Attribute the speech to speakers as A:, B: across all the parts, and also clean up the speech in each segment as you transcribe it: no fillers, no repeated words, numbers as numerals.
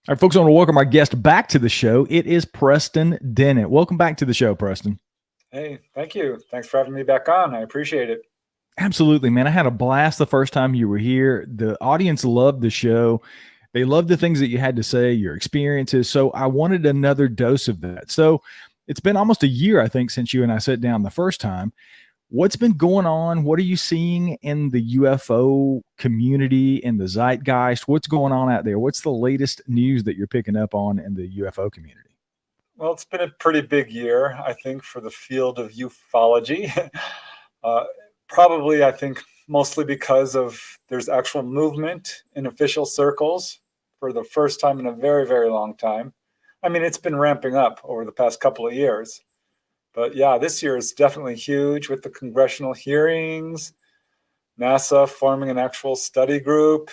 A: All right, folks, I want to welcome our guest back to the show. It is Preston Dennett. Welcome back to the show, Preston.
B: Hey, thank you. Thanks for having me back on. I appreciate it.
A: Absolutely, man. I had a blast the first time you were here. The audience loved the show. They loved the things that you had to say, your experiences. So I wanted another dose of that. So it's been almost a year, I think, since you and I sat down the first time. What's been going on? What are you seeing in the UFO community, in the zeitgeist? What's going on out there? What's the latest news that you're picking up on in the UFO community?
B: Well, it's been a pretty big year, I think, for the field of ufology. Probably, I think, mostly because of there's actual movement in official circles for the first time in a very, very long time. I mean, it's been ramping up over the past couple of years. But yeah, this year is definitely huge with the congressional hearings, NASA forming an actual study group,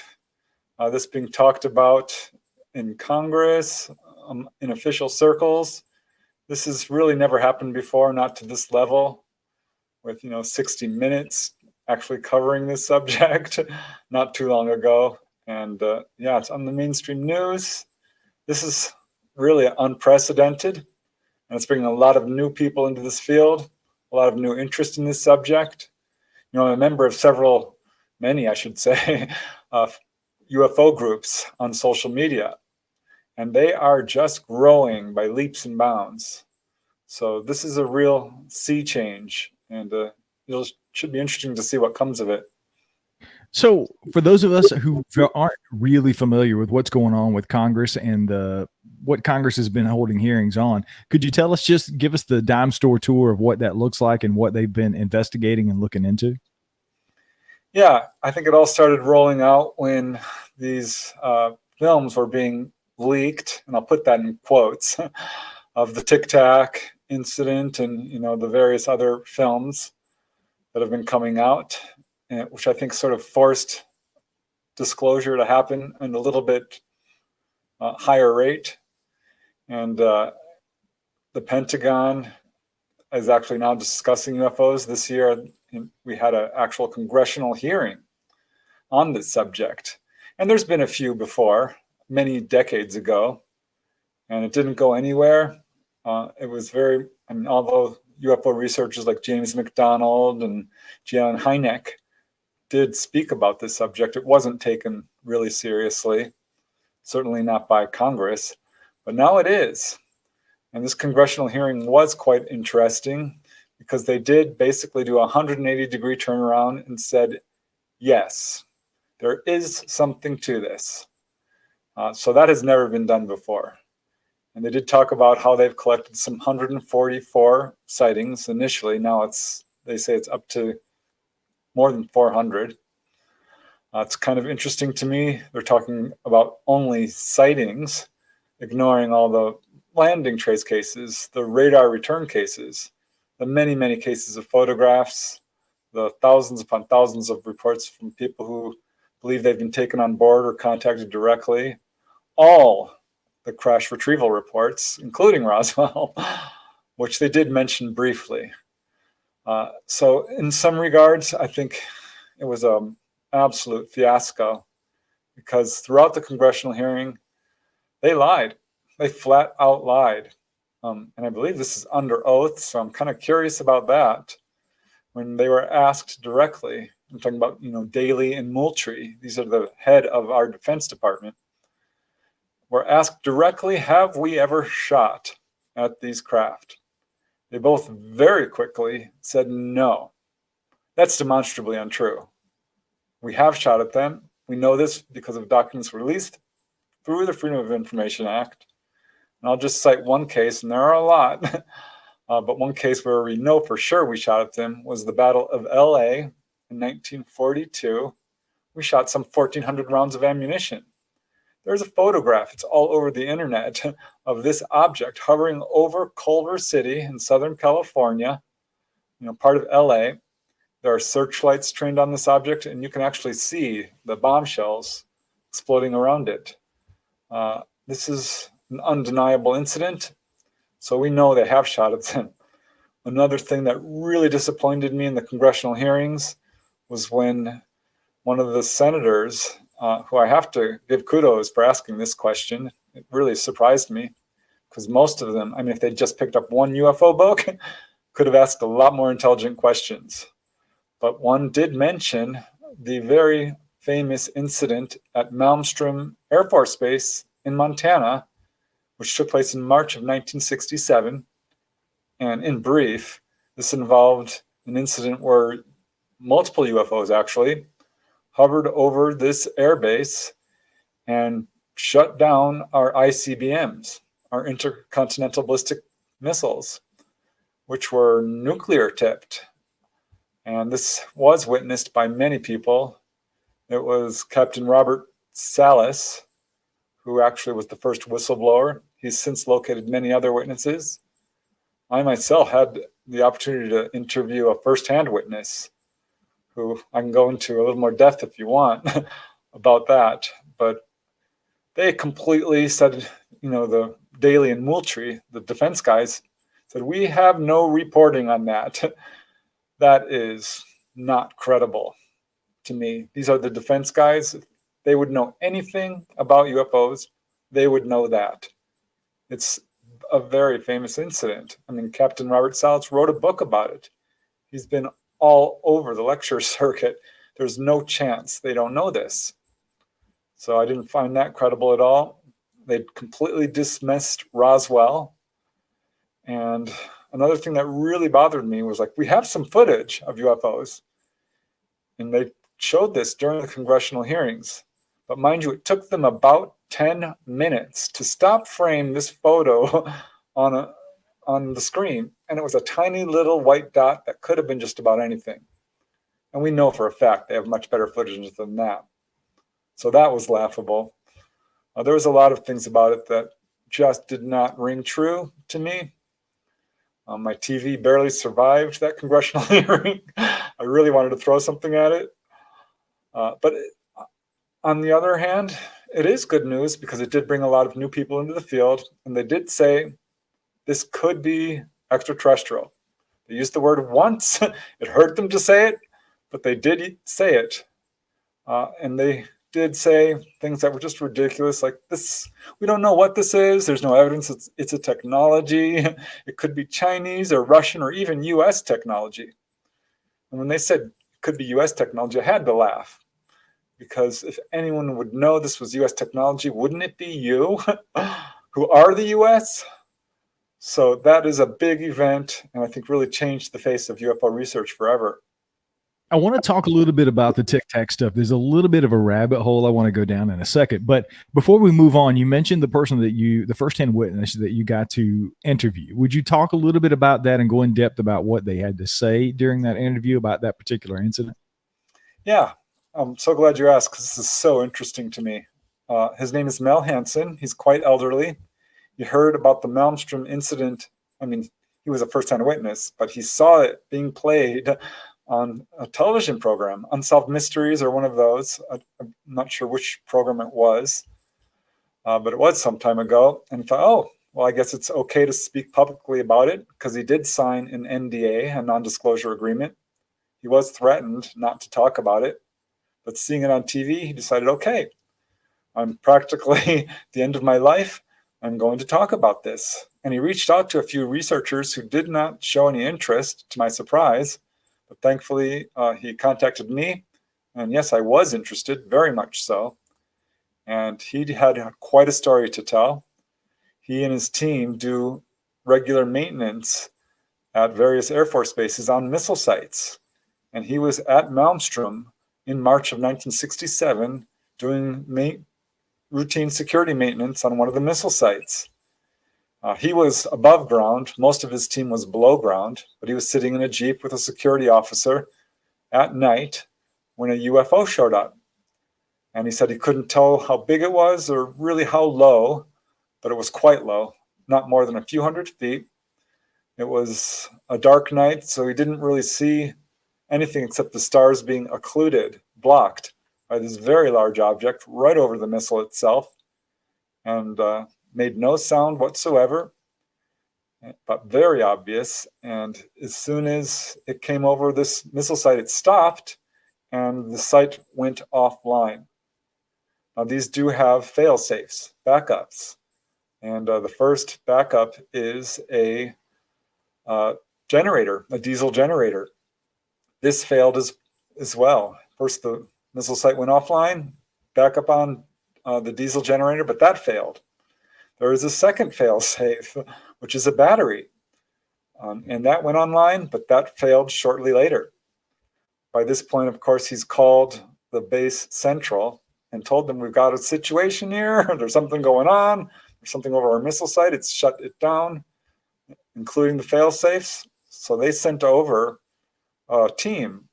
B: this being talked about in Congress, in official circles. This has really never happened before, not to this level, with 60 Minutes actually covering this subject not too long ago. And yeah, it's on the mainstream news. This is really unprecedented. And it's bringing a lot of new people into this field, a lot of new interest in this subject. I'm a member of many, I should say, UFO groups on social media. And they are just growing by leaps and bounds. So this is a real sea change. And it should be interesting to see what comes of it.
A: So for those of us who aren't really familiar with what's going on with Congress and what Congress has been holding hearings on, could you give us the dime store tour of what that looks like and what they've been investigating and looking into?
B: Yeah, I think it all started rolling out when these films were being leaked, and I'll put that in quotes, of the Tic Tac incident and, the various other films that have been coming out, which I think sort of forced disclosure to happen in a little bit higher rate. And the Pentagon is actually now discussing UFOs. This year, we had an actual congressional hearing on this subject. And there's been a few before, many decades ago, and it didn't go anywhere. It was although UFO researchers like James McDonald and Jan Hynek did speak about this subject, it wasn't taken really seriously, certainly not by Congress, but now it is. And this congressional hearing was quite interesting because they did basically do a 180-degree turnaround and said, yes, there is something to this. So that has never been done before. And they did talk about how they've collected some 144 sightings initially. Now they say it's up to more than 400. It's kind of interesting to me. They're talking about only sightings, ignoring all the landing trace cases, the radar return cases, the many, many cases of photographs, the thousands upon thousands of reports from people who believe they've been taken on board or contacted directly, all the crash retrieval reports, including Roswell, which they did mention briefly. So in some regards, I think it was an absolute fiasco because throughout the congressional hearing, they lied. They flat out lied. And I believe this is under oath, so I'm kind of curious about that. When they were asked directly, I'm talking about, Daley and Moultrie, these are the head of our Defense Department, were asked directly, have we ever shot at these craft? They both very quickly said no. That's demonstrably untrue. We have shot at them. We know this because of documents released through the Freedom of Information Act. And I'll just cite one case, and there are a lot, but one case where we know for sure we shot at them was the Battle of LA in 1942. We shot some 1,400 rounds of ammunition. There's a photograph, it's all over the internet, of this object hovering over Culver City in Southern California, part of LA. There are searchlights trained on this object, and you can actually see the bombshells exploding around it. This is an undeniable incident, so we know they have shot at them. Another thing that really disappointed me in the congressional hearings was when one of the senators, who I have to give kudos for asking this question, It really surprised me because most of them, I mean, if they just picked up one UFO book, could have asked a lot more intelligent questions. But one did mention the very famous incident at Malmstrom Air Force Base in Montana, which took place in March of 1967. And in brief, this involved an incident where multiple UFOs actually hovered over this airbase and shut down our ICBMs, our intercontinental ballistic missiles, which were nuclear tipped. And this was witnessed by many people. It was Captain Robert Salas, who actually was the first whistleblower. He's since located many other witnesses. I myself had the opportunity to interview a first-hand witness who I can go into a little more depth if you want about that. But they completely said, the Daly and Moultrie, the defense guys, said, we have no reporting on that. That is not credible to me. These are the defense guys. If they would know anything about UFOs, they would know that. It's a very famous incident. I mean, Captain Robert Salas wrote a book about it. He's been all over the lecture circuit. There's no chance they don't know this. So I didn't find that credible at all. They completely dismissed Roswell. And another thing that really bothered me was, we have some footage of UFOs. And they showed this during the congressional hearings. But mind you, it took them about 10 minutes to stop frame this photo on the screen. And it was a tiny little white dot that could have been just about anything. And we know for a fact they have much better footage than that. So that was laughable. There was a lot of things about it that just did not ring true to me. My TV barely survived that congressional hearing. I really wanted to throw something at it. But on the other hand, it is good news because it did bring a lot of new people into the field. And they did say this could be extraterrestrial. They used the word once. It hurt them to say it, but they did say it. And they did say things that were just ridiculous, like this. We don't know what this is. There's no evidence it's a technology. It could be Chinese or Russian or even U.S. technology. And when they said it could be U.S. technology, I had to laugh. Because if anyone would know this was U.S. technology, wouldn't it be you who are the U.S.? So that is a big event, and I think really changed the face of UFO research forever.
A: I want to talk a little bit about the Tic Tac stuff. There's a little bit of a rabbit hole I want to go down in a second. But before we move on, you mentioned the person the firsthand witness that you got to interview. Would you talk a little bit about that and go in depth about what they had to say during that interview about that particular incident?
B: Yeah, I'm so glad you asked because this is so interesting to me. His name is Mel Hansen. He's quite elderly. You heard about the Malmstrom incident. I mean, he was a first-hand witness, but he saw it being played on a television program, Unsolved Mysteries or one of those. I'm not sure which program it was, but it was some time ago. And he thought, I guess it's okay to speak publicly about it because he did sign an NDA, a non-disclosure agreement. He was threatened not to talk about it, but seeing it on TV, he decided, okay, I'm practically at the end of my life. I'm going to talk about this. And he reached out to a few researchers who did not show any interest, to my surprise. But thankfully, he contacted me. And yes, I was interested, very much so. And he had quite a story to tell. He and his team do regular maintenance at various Air Force bases on missile sites. And he was at Malmstrom in March of 1967 doing routine security maintenance on one of the missile sites. He was above ground. Most of his team was below ground, but he was sitting in a Jeep with a security officer at night when a UFO showed up. And he said he couldn't tell how big it was or really how low, but it was quite low, not more than a few hundred feet. It was a dark night, so he didn't really see anything except the stars being occluded, blocked by this very large object right over the missile itself, and made no sound whatsoever, but very obvious. And as soon as it came over this missile site, it stopped, and the site went offline. Now, these do have fail-safes, backups. And the first backup is a generator, a diesel generator. This failed as well. First, the missile site went offline, backup on the diesel generator, but that failed. There is a second fail-safe, which is a battery. And that went online, but that failed shortly later. By this point, of course, he's called the base central and told them, we've got a situation here. There's something going on. There's something over our missile site. It's shut it down, including the fail-safes. So they sent over a team.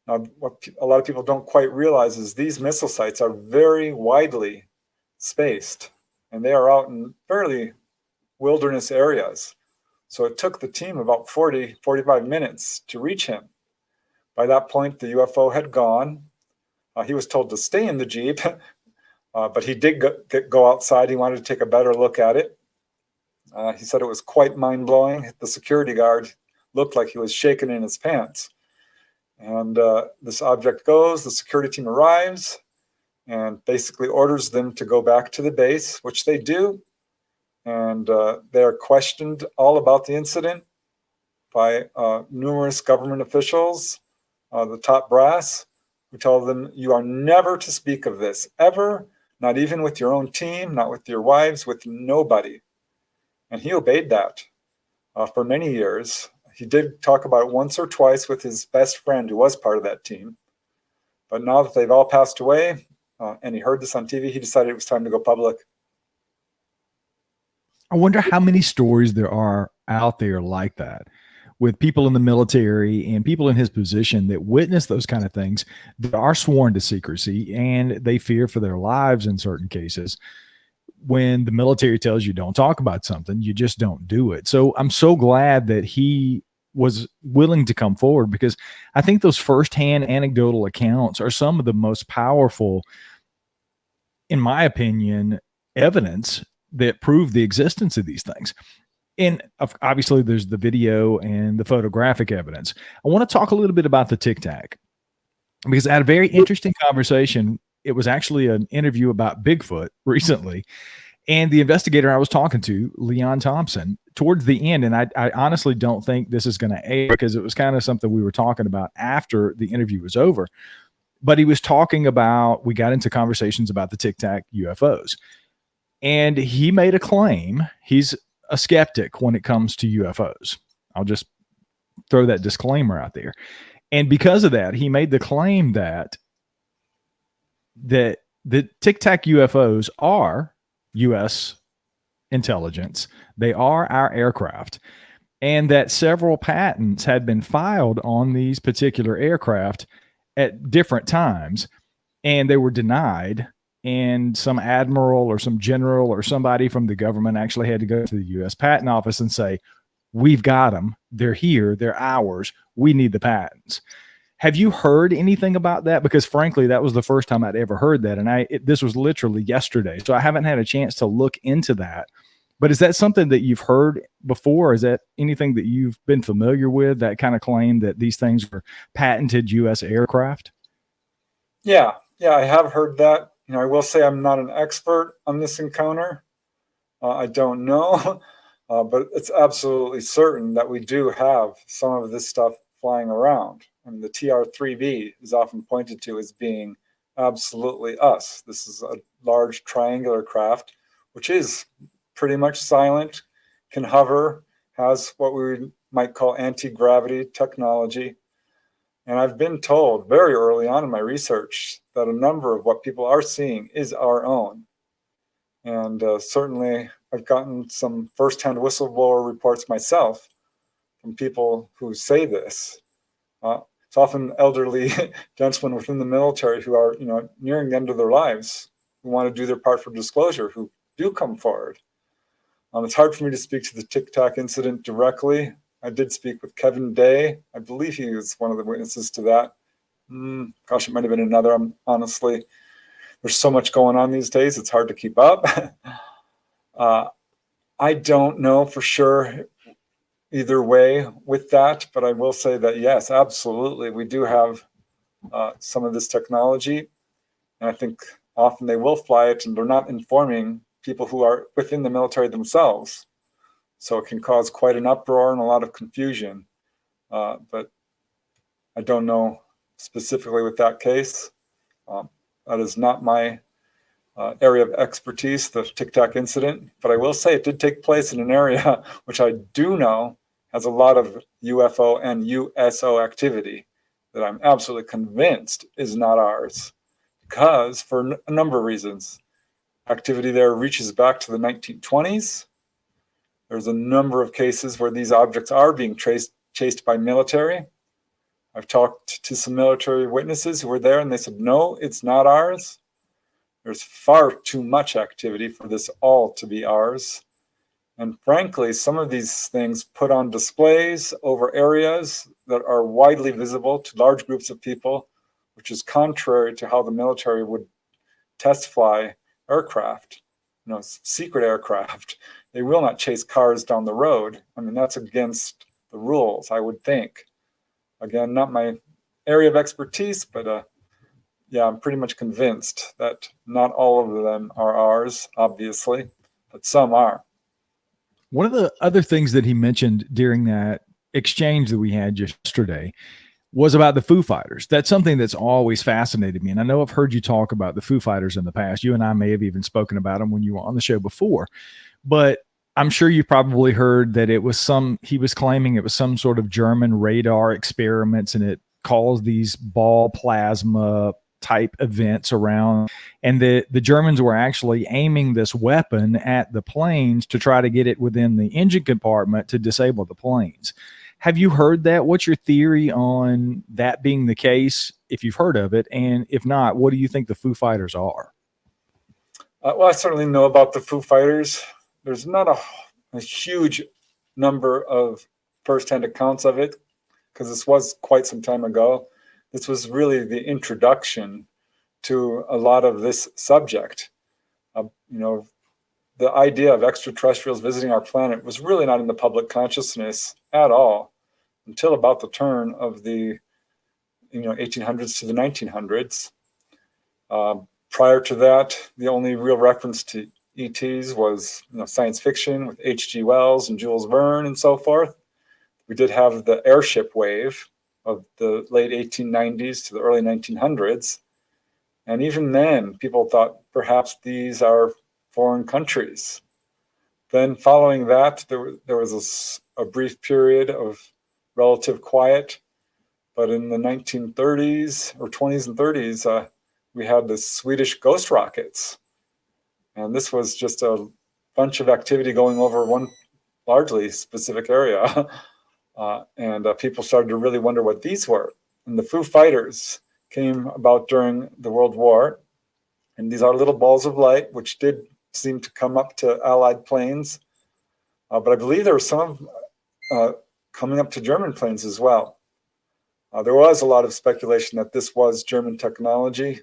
B: Now, what a lot of people don't quite realize is these missile sites are very widely spaced, and they are out in fairly wilderness areas. So it took the team about 45 minutes to reach him. By that point, the UFO had gone. He was told to stay in the Jeep, but he did go outside. He wanted to take a better look at it. He said it was quite mind-blowing. The security guard looked like he was shaking in his pants. And this object goes, the security team arrives, and basically orders them to go back to the base, which they do. And they're questioned all about the incident by numerous government officials, the top brass, who tell them, you are never to speak of this, ever, not even with your own team, not with your wives, with nobody. And he obeyed that for many years. He did talk about it once or twice with his best friend who was part of that team. But now that they've all passed away, and he heard this on TV, he decided it was time to go public.
A: I wonder how many stories there are out there like that, with people in the military and people in his position that witness those kind of things that are sworn to secrecy, and they fear for their lives in certain cases. When the military tells you don't talk about something, you just don't do it. So I'm so glad that he was willing to come forward, because I think those firsthand anecdotal accounts are some of the most powerful, in my opinion, evidence that prove the existence of these things. And obviously there's the video and the photographic evidence. I want to talk a little bit about the Tic Tac, because I had a very interesting conversation. It was actually an interview about Bigfoot recently. And the investigator I was talking to, Leon Thompson, towards the end, and I honestly don't think this is going to air, because it was kind of something we were talking about after the interview was over. But he was talking about, we got into conversations about the Tic Tac UFOs. And he made a claim. He's a skeptic when it comes to UFOs. I'll just throw that disclaimer out there. And because of that, he made the claim that the Tic Tac UFOs are U.S. intelligence. They are our aircraft. And that several patents had been filed on these particular aircraft at different times, and they were denied. And some admiral or some general or somebody from the government actually had to go to the U.S. Patent Office and say, we've got them. They're here. They're ours. We need the patents. Have you heard anything about that? Because frankly, that was the first time I'd ever heard that. And this was literally yesterday. So I haven't had a chance to look into that. But is that something that you've heard before? Is that anything that you've been familiar with, that kind of claim that these things are patented U.S. aircraft?
B: Yeah, I have heard that. I will say I'm not an expert on this encounter. I don't know, but it's absolutely certain that we do have some of this stuff flying around. And the TR-3B is often pointed to as being absolutely us. This is a large triangular craft, which is pretty much silent, can hover, has what we might call anti-gravity technology. And I've been told very early on in my research that a number of what people are seeing is our own. And certainly I've gotten some firsthand whistleblower reports myself from people who say this. It's often elderly gentlemen within the military who are, nearing the end of their lives, who want to do their part for disclosure, who do come forward. It's hard for me to speak to the Tic Tac incident directly. I did speak with Kevin Day. I believe he was one of the witnesses to that. Gosh, it might have been another. Honestly, there's so much going on these days, it's hard to keep up. I don't know for sure either way with that, but I will say that, yes, absolutely, we do have some of this technology. And I think often they will fly it, and they're not informing people who are within the military themselves. So it can cause quite an uproar and a lot of confusion. But I don't know specifically with that case. That is not my area of expertise, the Tic Tac incident. But I will say it did take place in an area which I do know has a lot of UFO and USO activity that I'm absolutely convinced is not ours. Because for a number of reasons, activity there reaches back to the 1920s. There's a number of cases where these objects are being chased by military. I've talked to some military witnesses who were there and they said, no, it's not ours. There's far too much activity for this all to be ours. And frankly, some of these things put on displays over areas that are widely visible to large groups of people, which is contrary to how the military would test fly aircraft, secret aircraft. They will not chase cars down the road. I mean, that's against the rules, I would think. Again, not my area of expertise, but yeah, I'm pretty much convinced that not all of them are ours, obviously, but some are.
A: One of the other things that he mentioned during that exchange that we had yesterday was about the Foo Fighters. That's something that's always fascinated me. And I know I've heard you talk about the Foo Fighters in the past. You and I may have even spoken about them when you were on the show before. But I'm sure you probably heard that it was he was claiming it was some sort of German radar experiments, and it caused these ball plasma type events around. And the Germans were actually aiming this weapon at the planes to try to get it within the engine compartment to disable the planes. Have you heard that? What's your theory on that being the case, if you've heard of it? And if not, what do you think the Foo Fighters are?
B: Well, I certainly know about the Foo Fighters. There's not a huge number of firsthand accounts of it because this was quite some time ago. This was really the introduction to a lot of this subject. The idea of extraterrestrials visiting our planet was really not in the public consciousness at all until about the turn of the 1800s to the 1900s. Prior to that, the only real reference to ETs was science fiction with H.G. Wells and Jules Verne and so forth. We did have the airship wave of the late 1890s to the early 1900s. And even then, people thought perhaps these are foreign countries. Then following that, there was a brief period of relative quiet. But in the 1930s or 20s and 30s, we had the Swedish ghost rockets. And this was just a bunch of activity going over one largely specific area. And people started to really wonder what these were. And the Foo Fighters came about during the World War. And these are little balls of light, which did seem to come up to Allied planes. But I believe there were some coming up to German planes as well. There was a lot of speculation that this was German technology.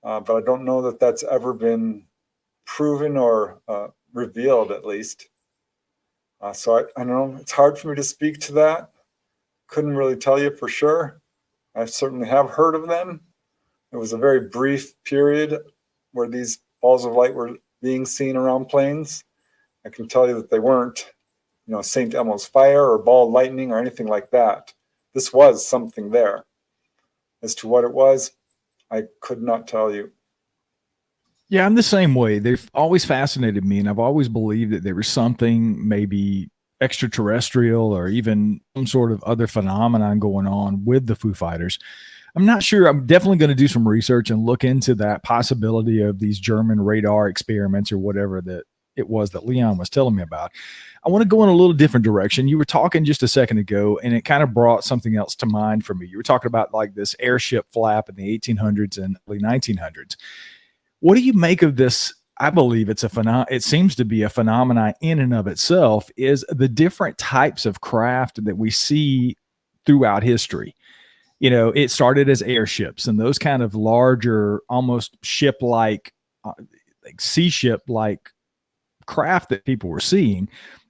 B: But I don't know that that's ever been proven or revealed, at least. So I don't know. It's hard for me to speak to that. Couldn't really tell you for sure. I certainly have heard of them. It was a very brief period where these balls of light were being seen around planes. I can tell you that they weren't, St. Elmo's fire or ball lightning or anything like that. This was something there. As to what it was, I could not tell you.
A: Yeah, I'm the same way. They've always fascinated me, and I've always believed that there was something maybe extraterrestrial or even some sort of other phenomenon going on with the Foo Fighters. I'm not sure. I'm definitely going to do some research and look into that possibility of these German radar experiments or whatever that it was that Leon was telling me about. I want to go in a little different direction. You were talking just a second ago, and it kind of brought something else to mind for me. You were talking about like this airship flap in the 1800s and early 1900s. What do you make of this? I believe it's it seems to be a phenomenon in and of itself, is the different types of craft that we see throughout history. It started as airships and those kind of larger, almost ship-like, like sea ship-like craft that people were seeing.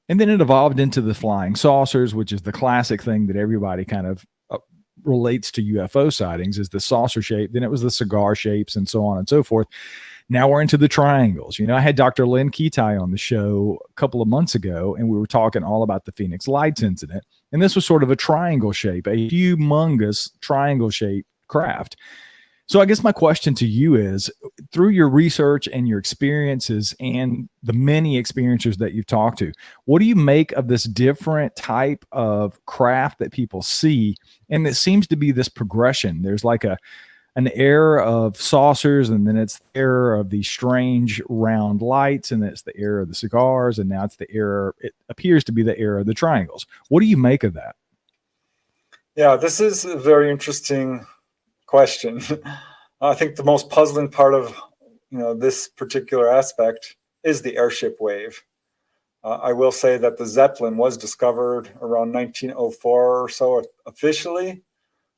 A: And then it evolved into the flying saucers, which is the classic thing that everybody kind of relates to UFO sightings, is the saucer shape. Then it was the cigar shapes and so on and so forth. Now we're into the triangles. I had Dr. Lynn Ketai on the show a couple of months ago, and we were talking all about the Phoenix Lights incident. And this was sort of a triangle shape, a humongous triangle shaped craft. So I guess my question to you is, through your research and your experiences and the many experiencers that you've talked to, what do you make of this different type of craft that people see? And it seems to be this progression. There's like an era of saucers, and then it's the era of these strange round lights, and then it's the era of the cigars, and now it's the era, it appears to be the era of the triangles. What do you make of that?
B: Yeah, this is a very interesting question. I think the most puzzling part of this particular aspect is the airship wave. I will say that the Zeppelin was discovered around 1904 or so officially.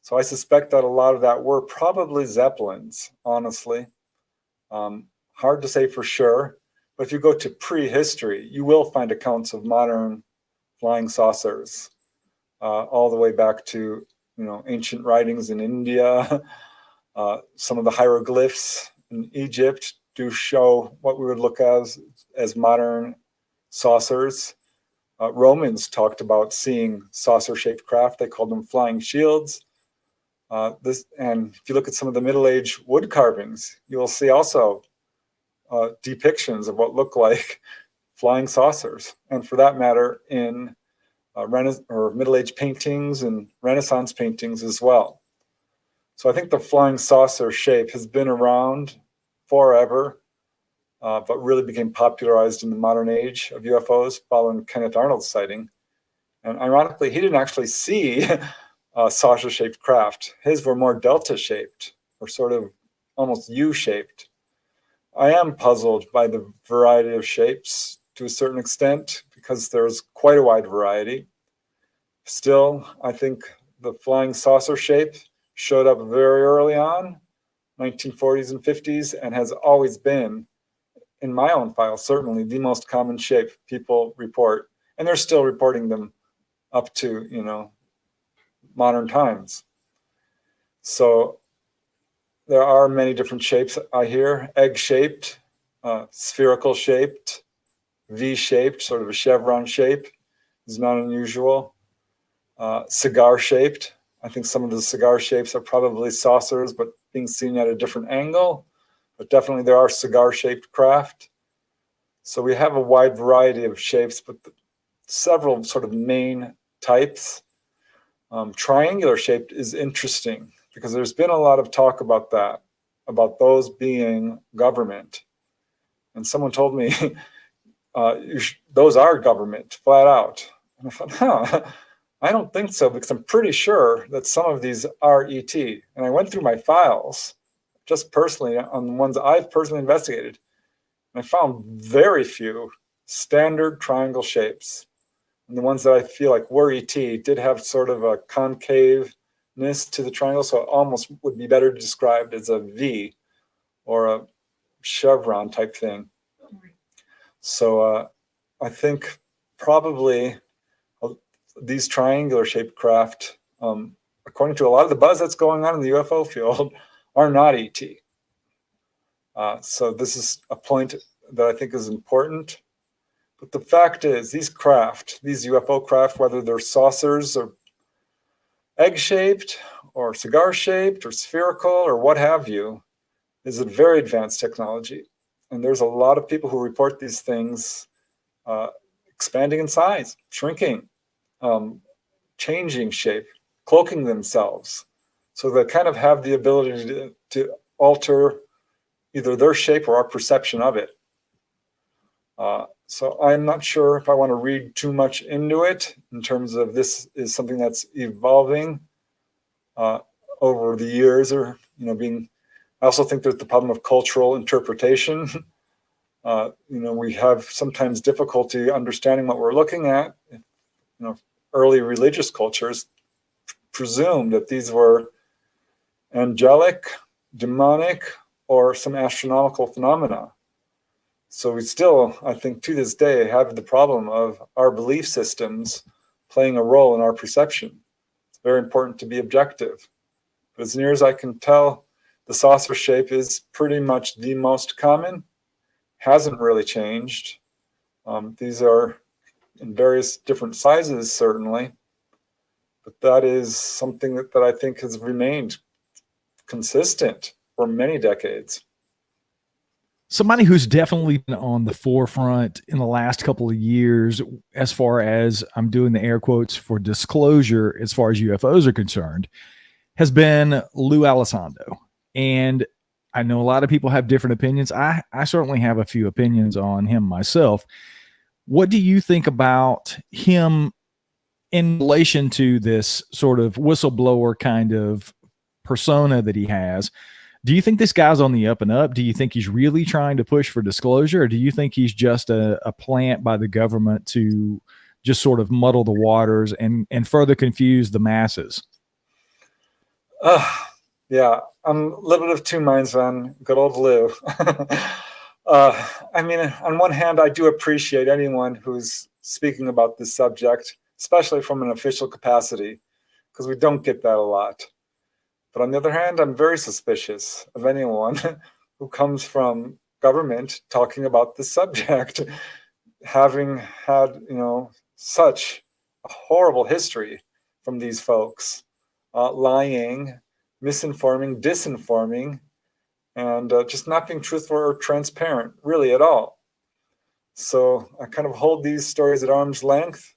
B: So I suspect that a lot of that were probably Zeppelins, honestly. Hard to say for sure, but if you go to prehistory, you will find accounts of modern flying saucers, all the way back to ancient writings in India. Some of the hieroglyphs in Egypt do show what we would look as modern saucers. Romans talked about seeing saucer-shaped craft. They called them flying shields. And if you look at some of the Middle Age wood carvings, you will see also depictions of what look like flying saucers. And for that matter, in Middle Age paintings and Renaissance paintings as well. So I think the flying saucer shape has been around forever, but really became popularized in the modern age of UFOs following Kenneth Arnold's sighting. And ironically, he didn't actually see saucer-shaped craft. His were more delta-shaped, or sort of almost U-shaped. I am puzzled by the variety of shapes to a certain extent, because there's quite a wide variety. Still, I think the flying saucer shape showed up very early on, 1940s and 50s, and has always been, in my own file, certainly the most common shape people report. And they're still reporting them up to, modern times. So there are many different shapes I hear: egg-shaped, spherical-shaped, V-shaped, sort of a chevron shape is not unusual. Cigar-shaped. I think some of the cigar shapes are probably saucers, but being seen at a different angle. But definitely there are cigar-shaped craft. So we have a wide variety of shapes, but several sort of main types. Triangular shaped is interesting because there's been a lot of talk about that, about those being government. And someone told me, those are government, flat out. And I thought, I don't think so, because I'm pretty sure that some of these are ET. And I went through my files, just personally, on the ones I've personally investigated, and I found very few standard triangle shapes. And the ones that I feel like were ET did have sort of a concaveness to the triangle, so it almost would be better described as a V or a chevron type thing. So I think probably these triangular shaped craft, according to a lot of the buzz that's going on in the UFO field, are not ET. So this is a point that I think is important. But the fact is, these UFO craft, whether they're saucers or egg-shaped or cigar-shaped or spherical or what have you, is a very advanced technology. And there's a lot of people who report these things expanding in size, shrinking, changing shape, cloaking themselves. So they kind of have the ability to alter either their shape or our perception of it. So I'm not sure if I want to read too much into it in terms of this is something that's evolving over the years, or being. I also think there's the problem of cultural interpretation. We have sometimes difficulty understanding what we're looking at. Early religious cultures presumed that these were angelic, demonic, or some astronomical phenomena. So we still, I think, to this day, have the problem of our belief systems playing a role in our perception. It's very important to be objective. But as near as I can tell, The saucer shape is pretty much the most common, hasn't really changed. These are in various different sizes, certainly, but that is something that I think has remained consistent for many decades.
A: Somebody who's definitely been on the forefront in the last couple of years, as far as I'm doing the air quotes for disclosure, as far as UFOs are concerned, has been Lou Elizondo. And I know a lot of people have different opinions. I certainly have a few opinions on him myself. What do you think about him in relation to this sort of whistleblower kind of persona that he has? Do you think this guy's on the up and up? Do you think he's really trying to push for disclosure? Or do you think he's just a plant by the government to just sort of muddle the waters and further confuse the masses?
B: Yeah, I'm a little bit of two minds on good old Lou. I mean, on one hand, I do appreciate anyone who's speaking about this subject, especially from an official capacity, because we don't get that a lot. But on the other hand, I'm very suspicious of anyone who comes from government talking about this subject, having had, such a horrible history from these folks, lying, misinforming, disinforming, and just not being truthful or transparent, really, at all. So I kind of hold these stories at arm's length.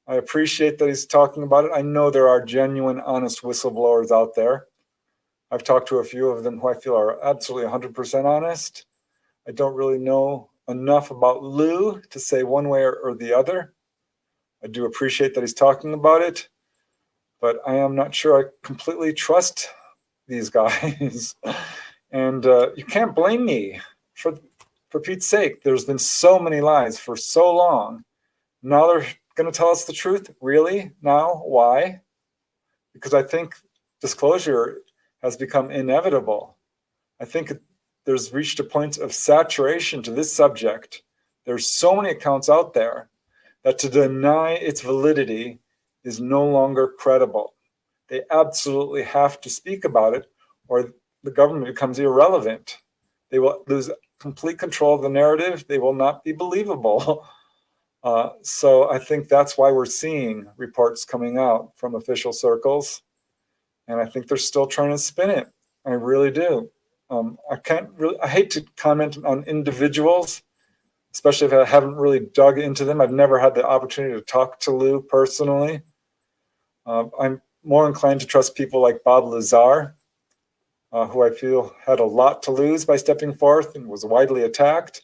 B: I appreciate that he's talking about it. I know there are genuine, honest whistleblowers out there. I've talked to a few of them who I feel are absolutely 100% honest. I don't really know enough about Lou to say one way or the other. I do appreciate that he's talking about it, but I am not sure I completely trust these guys. And you can't blame me for Pete's sake. There's been so many lies for so long. Now they're going to tell us the truth? Really? Now? Why? Because I think disclosure has become inevitable. I think there's reached a point of saturation to this subject. There's so many accounts out there that to deny its validity is no longer credible. They absolutely have to speak about it, or the government becomes irrelevant. They will lose complete control of the narrative. They will not be believable. So I think that's why we're seeing reports coming out from official circles. And I think they're still trying to spin it. I really do. I hate to comment on individuals, especially if I haven't really dug into them. I've never had the opportunity to talk to Lou personally. I'm more inclined to trust people like Bob Lazar, who I feel had a lot to lose by stepping forth and was widely attacked.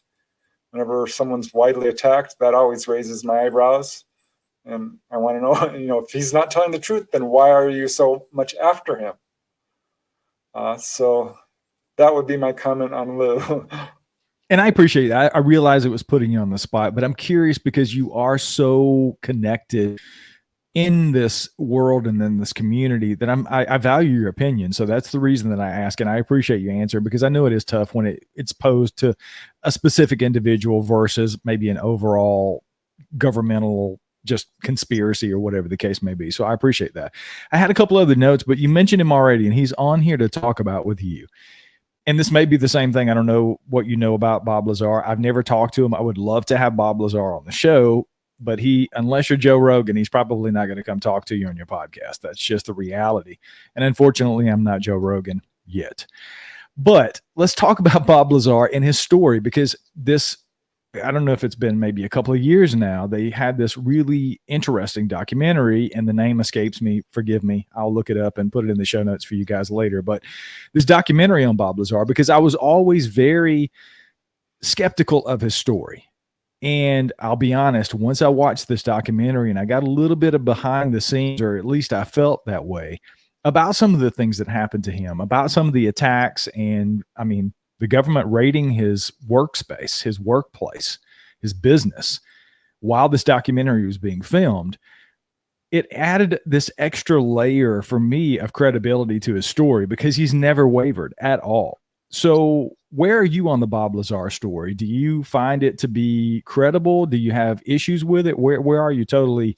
B: Whenever someone's widely attacked, that always raises my eyebrows. And I want to know, if he's not telling the truth, then why are you so much after him? So that would be my comment on Lou.
A: And I appreciate it. I realize it was putting you on the spot, but I'm curious because you are so connected in this world and in this community that I value your opinion. So that's the reason that I ask, and I appreciate your answer, because I know it is tough when it's posed to a specific individual versus maybe an overall governmental just conspiracy or whatever the case may be. So I appreciate that. I had a couple other notes, but you mentioned him already, and he's on here to talk about with you. And this may be the same thing. I don't know what you know about Bob Lazar. I've never talked to him. I would love to have Bob Lazar on the show, but unless you're Joe Rogan, he's probably not going to come talk to you on your podcast. That's just the reality. And unfortunately, I'm not Joe Rogan yet. But let's talk about Bob Lazar and his story, because I don't know if it's been maybe a couple of years now, they had this really interesting documentary, and the name escapes me. Forgive me. I'll look it up and put it in the show notes for you guys later. But this documentary on Bob Lazar, because I was always very skeptical of his story. And I'll be honest, once I watched this documentary and I got a little bit of behind the scenes, or at least I felt that way, about some of the things that happened to him, about some of the attacks, and the government raiding his workspace, his workplace, his business, while this documentary was being filmed, it added this extra layer for me of credibility to his story, because he's never wavered at all. So where are you on the Bob Lazar story? Do you find it to be credible? Do you have issues with it? Where are you totally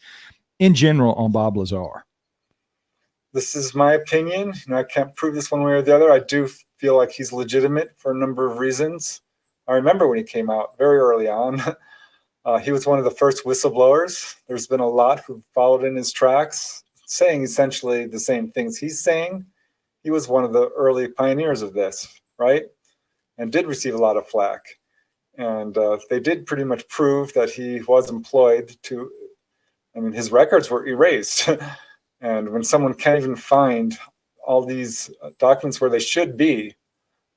A: in general on Bob Lazar?
B: This is my opinion. I can't prove this one way or the other. I do feel like he's legitimate for a number of reasons. I remember when he came out very early on. He was one of the first whistleblowers. There's been a lot who followed in his tracks, saying essentially the same things he's saying. He was one of the early pioneers of this, right? And did receive a lot of flack. And they did pretty much prove that he was employed to, I mean, his records were erased. And when someone can't even find all these documents where they should be,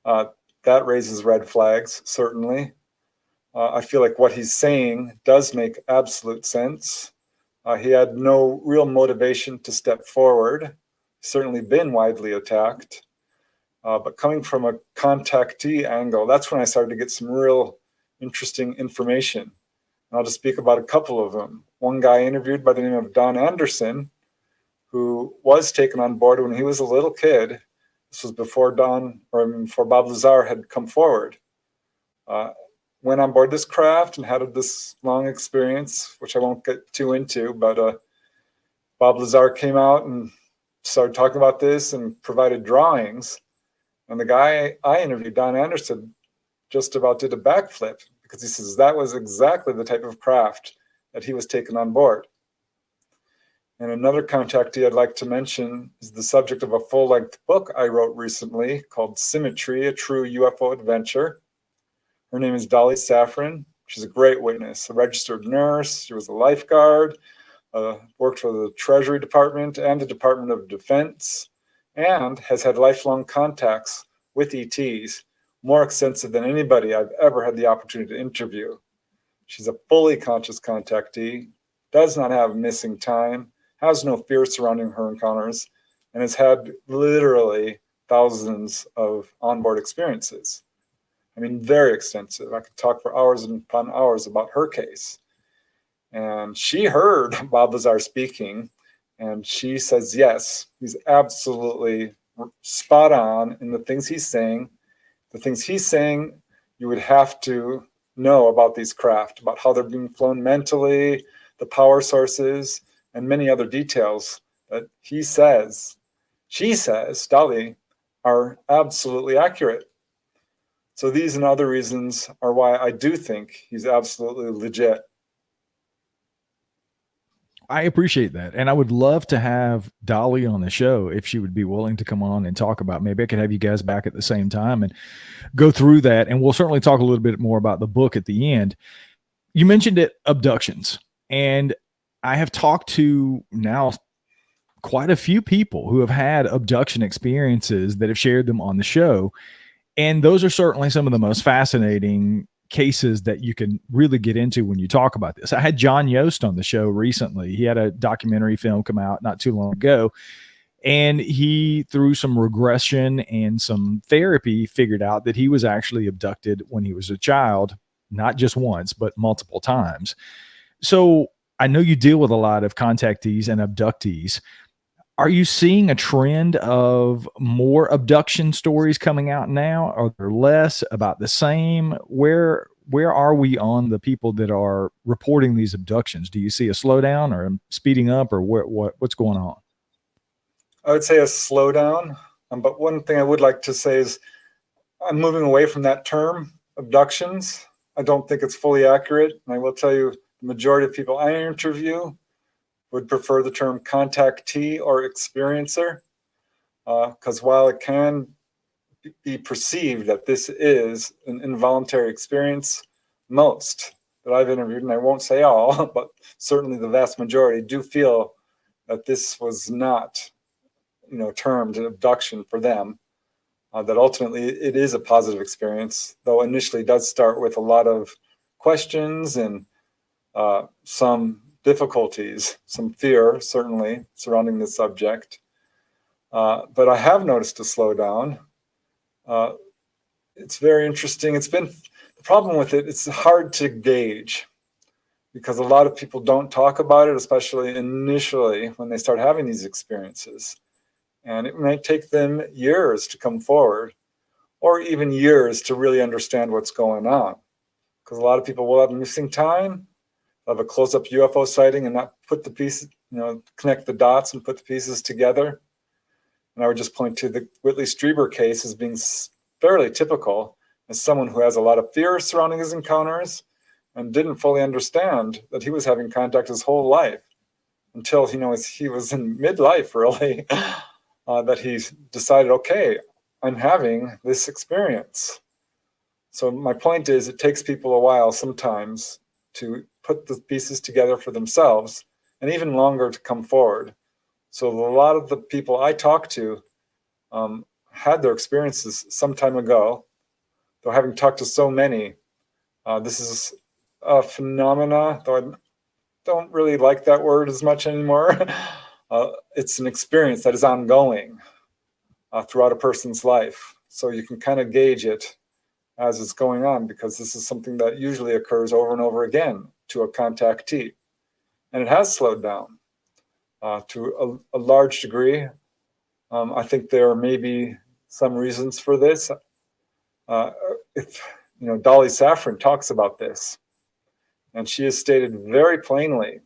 B: that raises red flags, certainly. I feel like what he's saying does make absolute sense. He had no real motivation to step forward, certainly been widely attacked. But coming from a contactee angle, that's when I started to get some real interesting information. And I'll just speak about a couple of them. One guy interviewed by the name of Don Anderson, who was taken on board when he was a little kid. This was before before Bob Lazar had come forward. Went on board this craft and had this long experience, which I won't get too into, but Bob Lazar came out and started talking about this and provided drawings. And the guy I interviewed, Don Anderson, just about did a backflip because he says that was exactly the type of craft that he was taken on board. And another contactee I'd like to mention is the subject of a full-length book I wrote recently called Symmetry, a True UFO Adventure. Her name is Dolly Safran. She's a great witness, a registered nurse. She was a lifeguard, worked for the Treasury Department and the Department of Defense, and has had lifelong contacts with ETs, more extensive than anybody I've ever had the opportunity to interview. She's a fully conscious contactee, does not have missing time, has no fear surrounding her encounters, and has had literally thousands of onboard experiences. I mean, very extensive. I could talk for hours and upon hours about her case. And she heard Bob Lazar speaking, and she says, yes, he's absolutely spot on in the things he's saying. The things he's saying, you would have to know about these craft, about how they're being flown mentally, the power sources, and many other details that she says, Dolly, are absolutely accurate. So these and other reasons are why I do think he's absolutely legit.
A: I appreciate that. And I would love to have Dolly on the show if she would be willing to come on and talk about, maybe I could have you guys back at the same time and go through that. And we'll certainly talk a little bit more about the book at the end. You mentioned it, abductions. And I have talked to now quite a few people who have had abduction experiences that have shared them on the show. And those are certainly some of the most fascinating cases that you can really get into when you talk about this. I had John Yost on the show recently. He had a documentary film come out not too long ago, and he, through some regression and some therapy, figured out that he was actually abducted when he was a child, not just once, but multiple times. So I know you deal with a lot of contactees and abductees. Are you seeing a trend of more abduction stories coming out now? Are there less, about the same? Where are we on the people that are reporting these abductions? Do you see a slowdown or speeding up, or what's going on?
B: I would say a slowdown. But one thing I would like to say is I'm moving away from that term, abductions. I don't think it's fully accurate. And I will tell you, the majority of people I interview would prefer the term contactee or experiencer, because while it can be perceived that this is an involuntary experience, most that I've interviewed, and I won't say all, but certainly the vast majority, do feel that this was not, termed an abduction for them, that ultimately it is a positive experience, though initially it does start with a lot of questions and some difficulties, some fear, certainly, surrounding the subject. But I have noticed a slowdown. It's very interesting. The problem with it, it's hard to gauge because a lot of people don't talk about it, especially initially when they start having these experiences. And it might take them years to come forward, or even years to really understand what's going on. Because a lot of people will have missing time, of a close-up UFO sighting and not put the pieces, connect the dots and put the pieces together. And I would just point to the Whitley Strieber case as being fairly typical as someone who has a lot of fear surrounding his encounters and didn't fully understand that he was having contact his whole life until he was in midlife, really, that he decided, okay, I'm having this experience. So my point is, it takes people a while sometimes to put the pieces together for themselves, and even longer to come forward. So a lot of the people I talk to had their experiences some time ago. Though having talked to so many, this is a phenomena, though I don't really like that word as much anymore. It's an experience that is ongoing throughout a person's life. So you can kind of gauge it as it's going on, because this is something that usually occurs over and over again to a contactee. And it has slowed down to a large degree. I think there may be some reasons for this. Dolly Safran talks about this, and she has stated very plainly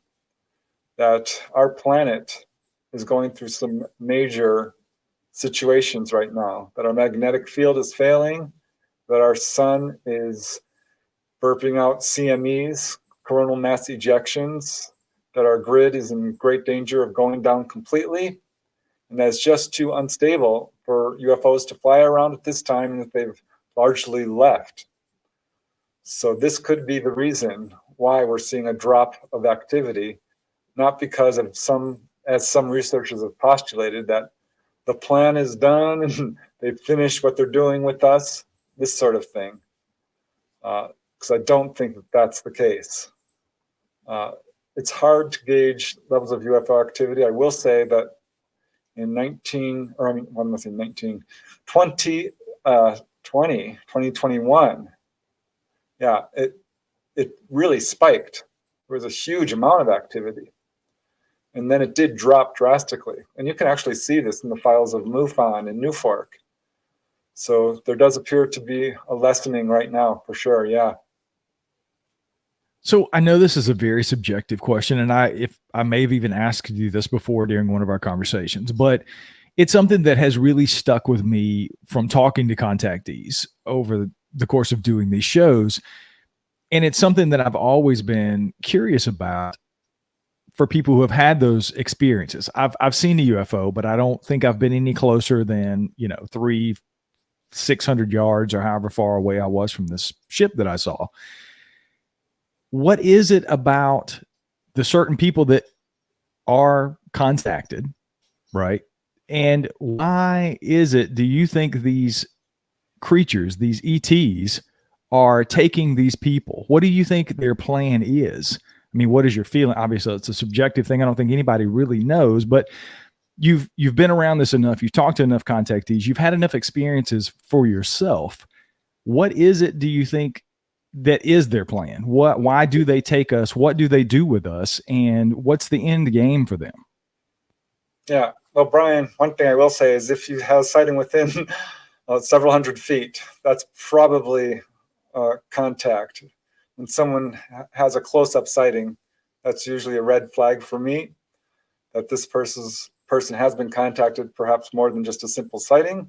B: that our planet is going through some major situations right now, that our magnetic field is failing, that our sun is burping out CMEs, coronal mass ejections, that our grid is in great danger of going down completely, and that it's just too unstable for UFOs to fly around at this time, and that they've largely left. So this could be the reason why we're seeing a drop of activity, not because of as some researchers have postulated, that the plan is done and they've finished what they're doing with us, this sort of thing. Because I don't think that that's the case. It's hard to gauge levels of UFO activity. I will say that in 2021, yeah, it really spiked. There was a huge amount of activity. And then it did drop drastically. And you can actually see this in the files of MUFON and NUFORC. So there does appear to be a lessening right now, for sure, yeah.
A: So I know this is a very subjective question, and I may have even asked you this before during one of our conversations, but it's something that has really stuck with me from talking to contactees over the course of doing these shows. And it's something that I've always been curious about for people who have had those experiences. I've seen a UFO, but I don't think I've been any closer than, 600 yards or however far away I was from this ship that I saw. What is it about the certain people that are contacted, right? And why is it, do you think these creatures, these ETs, are taking these people? What do you think their plan is? I mean, what is your feeling? Obviously, it's a subjective thing. I don't think anybody really knows, but you've been around this enough. You've talked to enough contactees. You've had enough experiences for yourself. What is it, do you think, that is their plan? Why do they take us? What do they do with us? And what's the end game for them?
B: Yeah. Well, Brian, one thing I will say is if you have sighting within several hundred feet, that's probably contact. When someone has a close-up sighting, that's usually a red flag for me that this person has been contacted, perhaps more than just a simple sighting.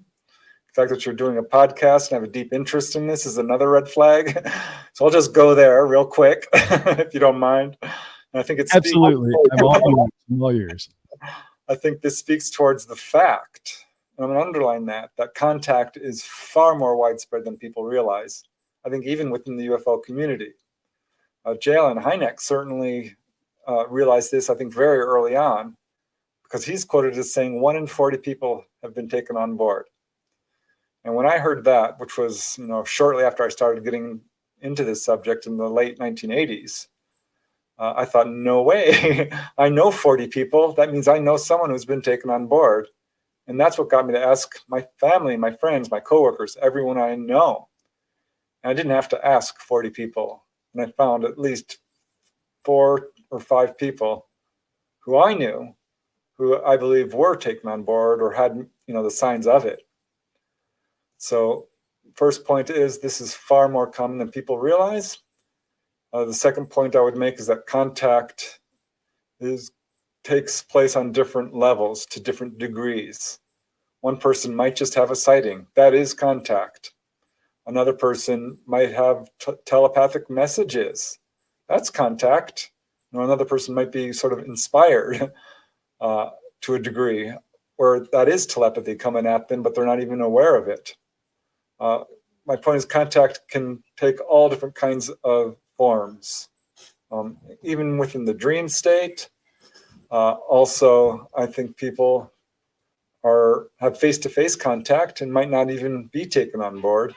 B: The fact that you're doing a podcast and have a deep interest in this is another red flag. So I'll just go there real quick, if you don't mind. And I think it's
A: absolutely. I'm all yours.
B: I think this speaks towards the fact, and I'm going to underline that contact is far more widespread than people realize. I think even within the UFO community. Jalen Hynek certainly realized this, I think, very early on, because he's quoted as saying 1 in 40 people have been taken on board. And when I heard that, which was shortly after I started getting into this subject in the late 1980s, I thought, no way. I know 40 people. That means I know someone who's been taken on board. And that's what got me to ask my family, my friends, my coworkers, everyone I know. And I didn't have to ask 40 people. And I found at least 4 or 5 people who I knew, who I believe were taken on board or had, the signs of it. So first point is this is far more common than people realize. The second point I would make is that contact takes place on different levels to different degrees. One person might just have a sighting. That is contact. Another person might have telepathic messages. That's contact. Another person might be sort of inspired to a degree, where that is telepathy coming at them, but they're not even aware of it. My point is, contact can take all different kinds of forms, even within the dream state. Also, I think people have face-to-face contact and might not even be taken on board.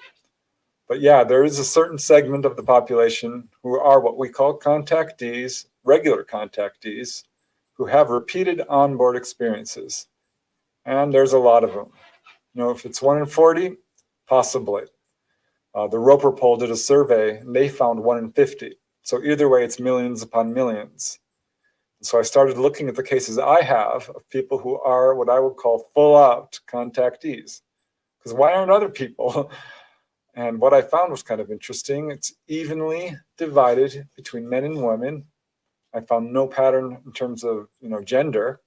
B: But yeah, there is a certain segment of the population who are what we call contactees, regular contactees, who have repeated onboard experiences. And there's a lot of them. If it's 1 in 40, possibly. The Roper poll did a survey, and they found 1 in 50. So either way, it's millions upon millions. So I started looking at the cases I have of people who are what I would call full-out contactees. Because why aren't other people? And what I found was kind of interesting. It's evenly divided between men and women. I found no pattern in terms of gender.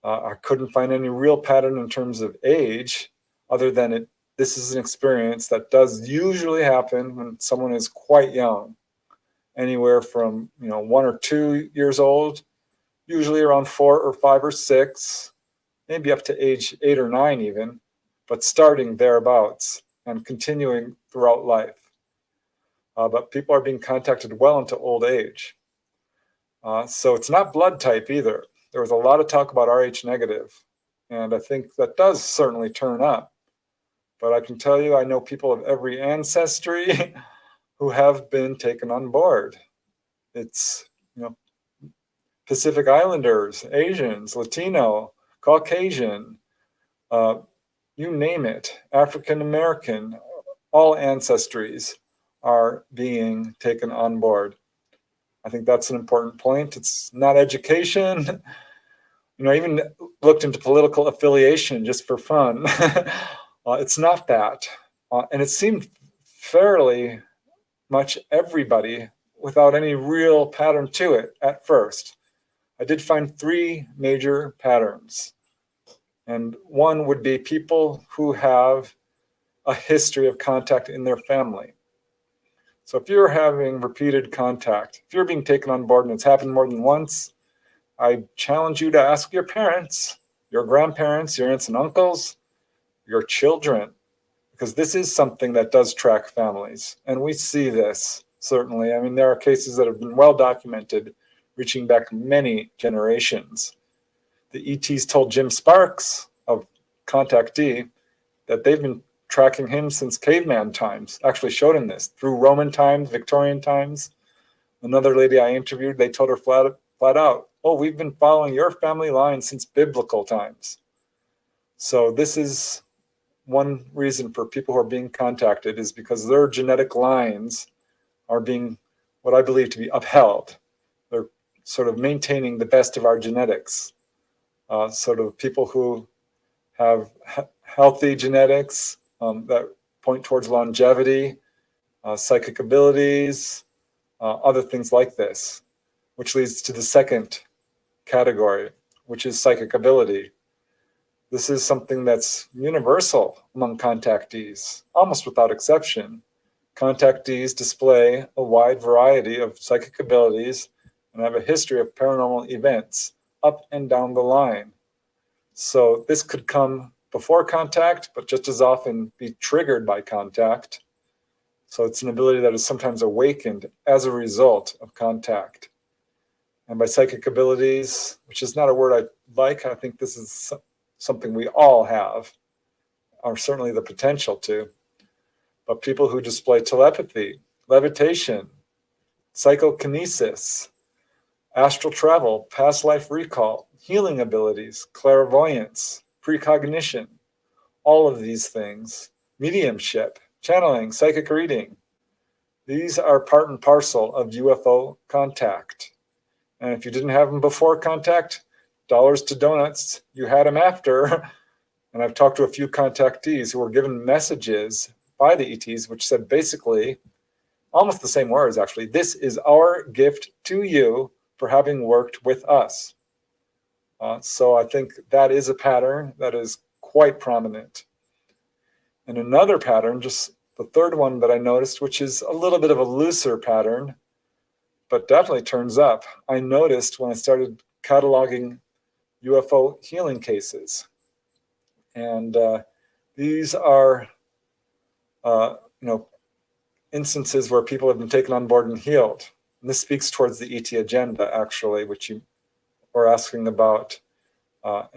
B: I couldn't find any real pattern in terms of age, other than this is an experience that does usually happen when someone is quite young, anywhere from 1 or 2 years old, usually around 4 or 5 or 6, maybe up to age 8 or 9 even, but starting thereabouts and continuing throughout life. But people are being contacted well into old age. So it's not blood type either. There was a lot of talk about Rh negative, and I think that does certainly turn up. But I can tell you, I know people of every ancestry who have been taken on board. It's, Pacific Islanders, Asians, Latino, Caucasian, you name it, African American, all ancestries are being taken on board. I think that's an important point. It's not education. I even looked into political affiliation just for fun. It's not that. And it seemed fairly much everybody without any real pattern to it at first. I did find 3 major patterns. And one would be people who have a history of contact in their family. So if you're having repeated contact, if you're being taken on board and it's happened more than once, I challenge you to ask your parents, your grandparents, your aunts and uncles, your children, because this is something that does track families. And we see this, certainly. I mean, there are cases that have been well documented, reaching back many generations. The ETs told Jim Sparks of Contact D that they've been tracking him since caveman times. Actually showed him this through Roman times, Victorian times. Another lady I interviewed, they told her flat out, "Oh, we've been following your family line since biblical times." So this is one reason for people who are being contacted, is because their genetic lines are being, what I believe to be, upheld. They're sort of maintaining the best of our genetics. Sort of people who have healthy genetics that point towards longevity, psychic abilities, other things like this, which leads to the second category, which is psychic ability. This is something that's universal among contactees, almost without exception. Contactees display a wide variety of psychic abilities and have a history of paranormal events up and down the line. So this could come before contact, but just as often be triggered by contact. So it's an ability that is sometimes awakened as a result of contact. And by psychic abilities, which is not a word I like, I think this is something we all have, or certainly the potential to. But people who display telepathy, levitation, psychokinesis, astral travel, past life recall, healing abilities, clairvoyance, precognition, all of these things, mediumship, channeling, psychic reading, these are part and parcel of UFO contact. And if you didn't have them before contact, dollars to donuts, you had them after. And I've talked to a few contactees who were given messages by the ETs, which said basically, almost the same words actually, "This is our gift to you for having worked with us." So I think that is a pattern that is quite prominent. And another pattern, just The third one that I noticed, which is a little bit of a looser pattern, but definitely turns up, I noticed when I started cataloging UFO healing cases. And these are, instances where people have been taken on board and healed. And this speaks towards the ET agenda, actually, which you were asking about,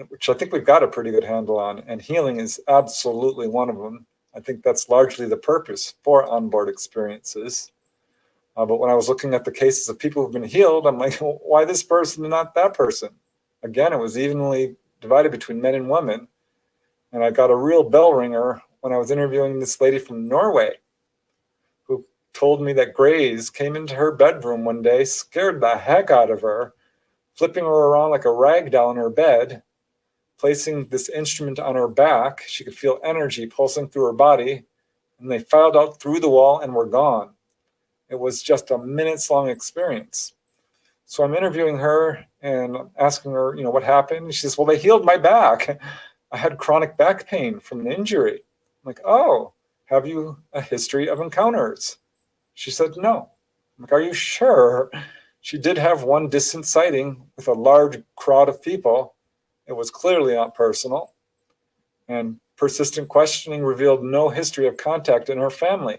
B: which I think we've got a pretty good handle on. And healing is absolutely one of them. I think that's largely the purpose for onboard experiences. But when I was looking at the cases of people who've been healed, I'm like, well, why this person and not that person? Again, it was evenly divided between men and women. And I got a real bell ringer when I was interviewing this lady from Norway who told me that Greys came into her bedroom one day, scared the heck out of her, flipping her around like a rag doll in her bed, placing this instrument on her back. She could feel energy pulsing through her body, and they filed out through the wall and were gone. It was just a minutes-long experience. So I'm interviewing her and asking her, what happened? She says, well, they healed my back. I had chronic back pain from an injury. I'm like, oh, have you a history of encounters? She said, no. I'm like, are you sure? She did have one distant sighting with a large crowd of people. It was clearly not personal. And persistent questioning revealed no history of contact in her family.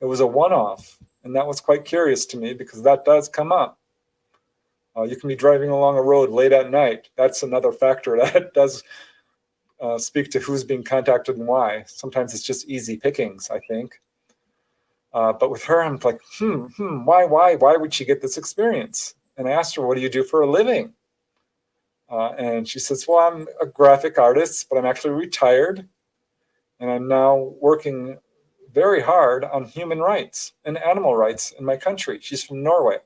B: It was a one-off. And that was quite curious to me because that does come up. You can be driving along a road late at night. That's another factor that does speak to who's being contacted and why. Sometimes it's just easy pickings, I think. But with her, I'm like, why would she get this experience? And I asked her, what do you do for a living? And she says, well, I'm a graphic artist, but I'm actually retired. And I'm now working very hard on human rights and animal rights in my country. She's from Norway.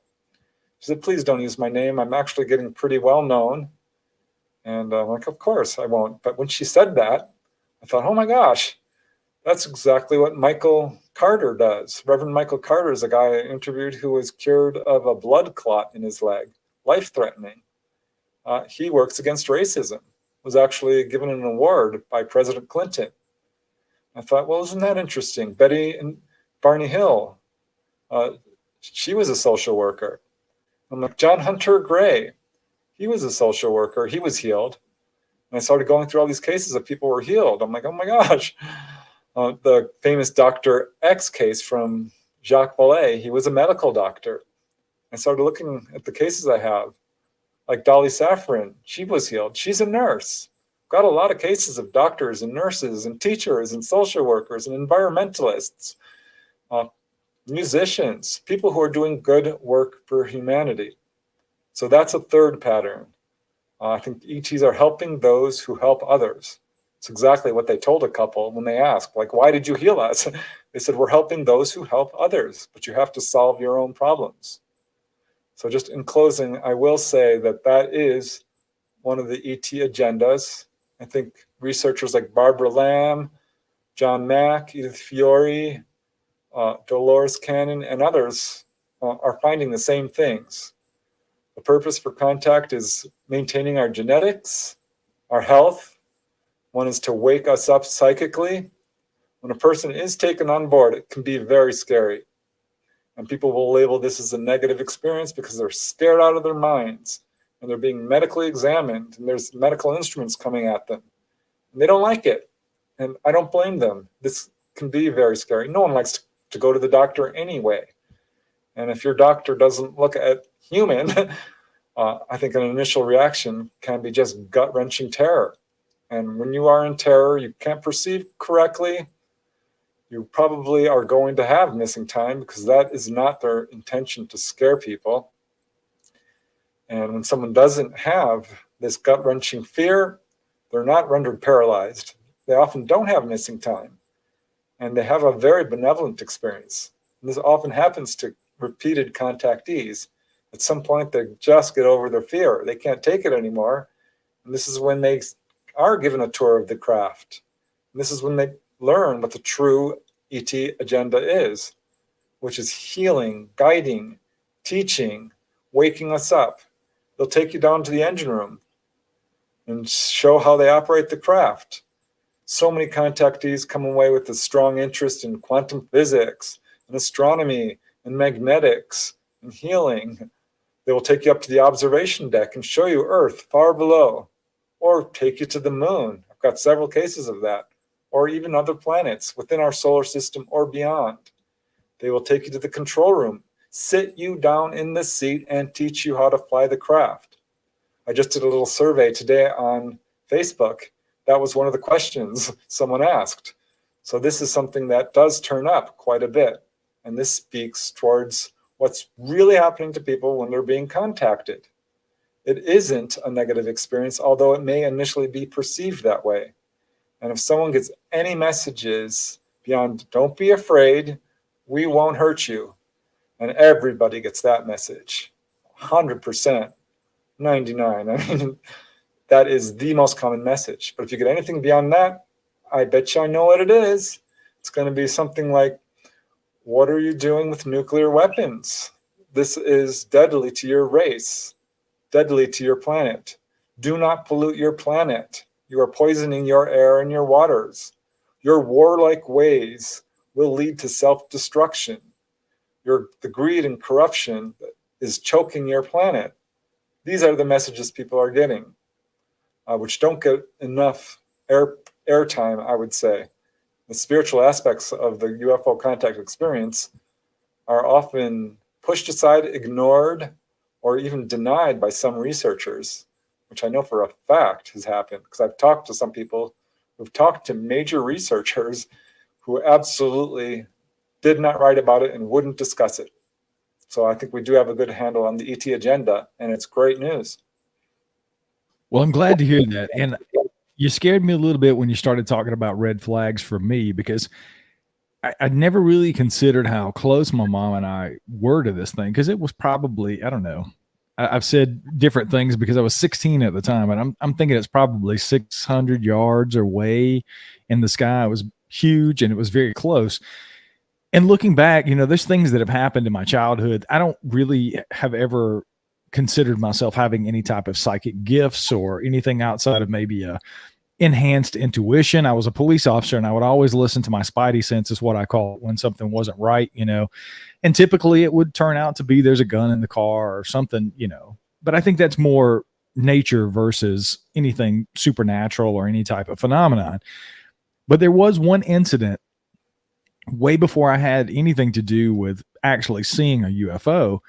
B: She said, please don't use my name. I'm actually getting pretty well known. And I'm like, of course I won't. But when she said that, I thought, oh my gosh, that's exactly what Michael Carter does. Reverend Michael Carter is a guy I interviewed who was cured of a blood clot in his leg, life-threatening. He works against racism, was actually given an award by President Clinton. I thought, well, isn't that interesting? Betty and Barney Hill, she was a social worker. I'm like, John Hunter Gray, he was a social worker. He was healed. And I started going through all these cases of people who were healed. I'm like, oh my gosh. The famous Dr. X case from Jacques Vallée, he was a medical doctor. I started looking at the cases I have, like Dolly Saffron, she was healed. She's a nurse. Got a lot of cases of doctors and nurses and teachers and social workers and environmentalists, musicians, people who are doing good work for humanity. So that's a third pattern. I think ETs are helping those who help others. It's exactly what they told a couple when they asked, like, why did you heal us? They said, we're helping those who help others, but you have to solve your own problems. So just in closing, I will say that that is one of the ET agendas. I think researchers like Barbara Lamb, John Mack, Edith Fiore, Dolores Cannon, and others are finding the same things. The purpose for contact is maintaining our genetics, our health. One is to wake us up psychically. When a person is taken on board, it can be very scary. And people will label this as a negative experience because they're scared out of their minds and they're being medically examined and there's medical instruments coming at them. And they don't like it. And I don't blame them. This can be very scary. No one likes to go to the doctor anyway. And if your doctor doesn't look at human, I think an initial reaction can be just gut-wrenching terror. And when you are in terror, you can't perceive correctly. You probably are going to have missing time because that is not their intention to scare people. And when someone doesn't have this gut-wrenching fear, they're not rendered paralyzed. They often don't have missing time. And they have a very benevolent experience. And this often happens to repeated contactees. At some point, they just get over their fear. They can't take it anymore. And this is when they are given a tour of the craft. And this is when they learn what the true ET agenda is, which is healing, guiding, teaching, waking us up. They'll take you down to the engine room and show how they operate the craft. So many contactees come away with a strong interest in quantum physics and astronomy and magnetics and healing. They will take you up to the observation deck and show you Earth far below, or take you to the moon. I've got several cases of that, or even other planets within our solar system or beyond. They will take you to the control room, sit you down in the seat, and teach you how to fly the craft. I just did a little survey today on Facebook. That was one of the questions someone asked. So this is something that does turn up quite a bit. And this speaks towards what's really happening to people when they're being contacted. It isn't a negative experience, although it may initially be perceived that way. And if someone gets any messages beyond, don't be afraid, we won't hurt you, and everybody gets that message, 100%, 99. I mean, that is the most common message. But if you get anything beyond that, I bet you I know what it is. It's going to be something like, what are you doing with nuclear weapons? This is deadly to your race, deadly to your planet. Do not pollute your planet. You are poisoning your air and your waters. Your warlike ways will lead to self-destruction. The greed and corruption is choking your planet. These are the messages people are getting, which don't get enough airtime, I would say. The spiritual aspects of the UFO contact experience are often pushed aside, ignored, or even denied by some researchers, which I know for a fact has happened, because I've talked to some people who've talked to major researchers who absolutely did not write about it and wouldn't discuss it. So I think we do have a good handle on the ET agenda, and it's great news.
A: Well, I'm glad to hear that. And you scared me a little bit when you started talking about red flags for me, because I'd never really considered how close my mom and I were to this thing, because it was probably, I don't know, I've said different things because I was 16 at the time, and I'm thinking it's probably 600 yards away in the sky. It was huge and it was very close. And looking back, you know, there's things that have happened in my childhood. I don't really have ever considered myself having any type of psychic gifts or anything outside of maybe a enhanced intuition. I was a police officer, and I would always listen to my spidey sense, is what I call it, when something wasn't right, you know, and typically it would turn out to be there's a gun in the car or something, you know, but I think that's more nature versus anything supernatural or any type of phenomenon. But there was one incident way before I had anything to do with actually seeing a UFO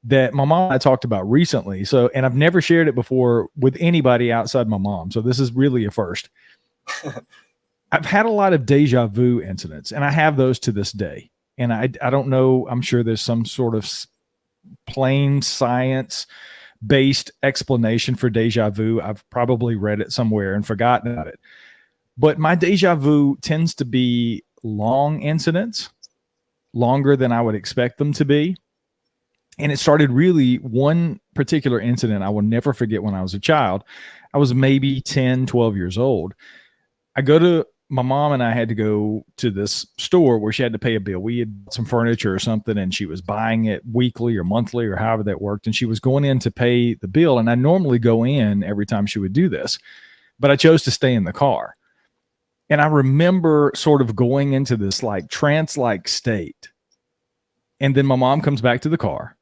A: that my mom and I talked about recently. So, and I've never shared it before with anybody outside my mom. So this is really a first. I've had a lot of deja vu incidents, and I have those to this day. And I don't know, I'm sure there's some sort of plain science based explanation for deja vu. I've probably read it somewhere and forgotten about it. But my deja vu tends to be long incidents, longer than I would expect them to be. And it started really one particular incident I will never forget when I was a child. I was maybe 10, 12 years old. My mom and I had to go to this store where she had to pay a bill. We had some furniture or something, and she was buying it weekly or monthly or however that worked. And she was going in to pay the bill. And I normally go in every time she would do this, but I chose to stay in the car. And I remember sort of going into this like trance-like state. And then my mom comes back to the car,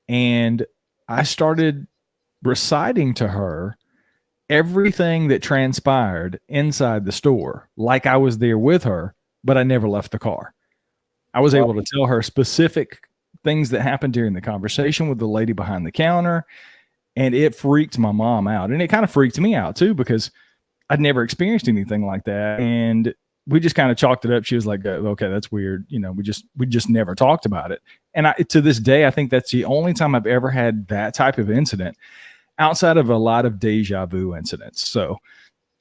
A: and I started reciting to her everything that transpired inside the store, like I was there with her, but I never left the car. I was able to tell her specific things that happened during the conversation with the lady behind the counter, and it freaked my mom out. And it kind of freaked me out too, because I'd never experienced anything like that. And we just kind of chalked it up. She was like, okay, that's weird. You know, we just never talked about it. And to this day, I think that's the only time I've ever had that type of incident outside of a lot of deja vu incidents. So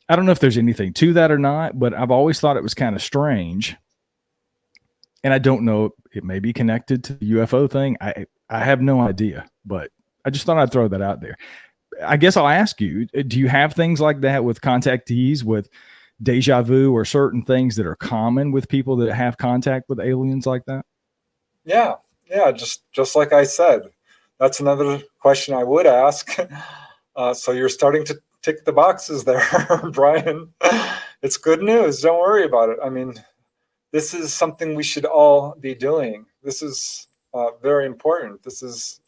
A: I don't know if there's anything to that or not, but I've always thought it was kind of strange. And I don't know, it may be connected to the UFO thing. I have no idea, but I just thought I'd throw that out there. I guess I'll ask you, do you have things like that with contactees, with deja vu, or certain things that are common with people that have contact with aliens like that?
B: Yeah. Just like I said, that's another question I would ask. So you're starting to tick the boxes there, Brian. It's good news. Don't worry about it. I mean, this is something we should all be doing. This is very important. This is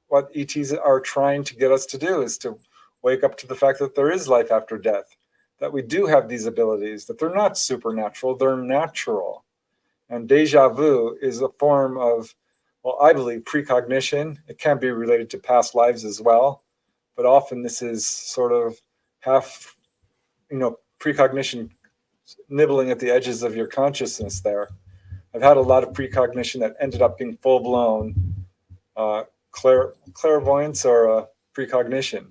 B: what ETs are trying to get us to do, is to wake up to the fact that there is life after death, that we do have these abilities, that they're not supernatural, they're natural. And deja vu is a form of, well, I believe precognition. It can be related to past lives as well, but often this is sort of half, precognition nibbling at the edges of your consciousness there. I've had a lot of precognition that ended up being full-blown clairvoyance or precognition,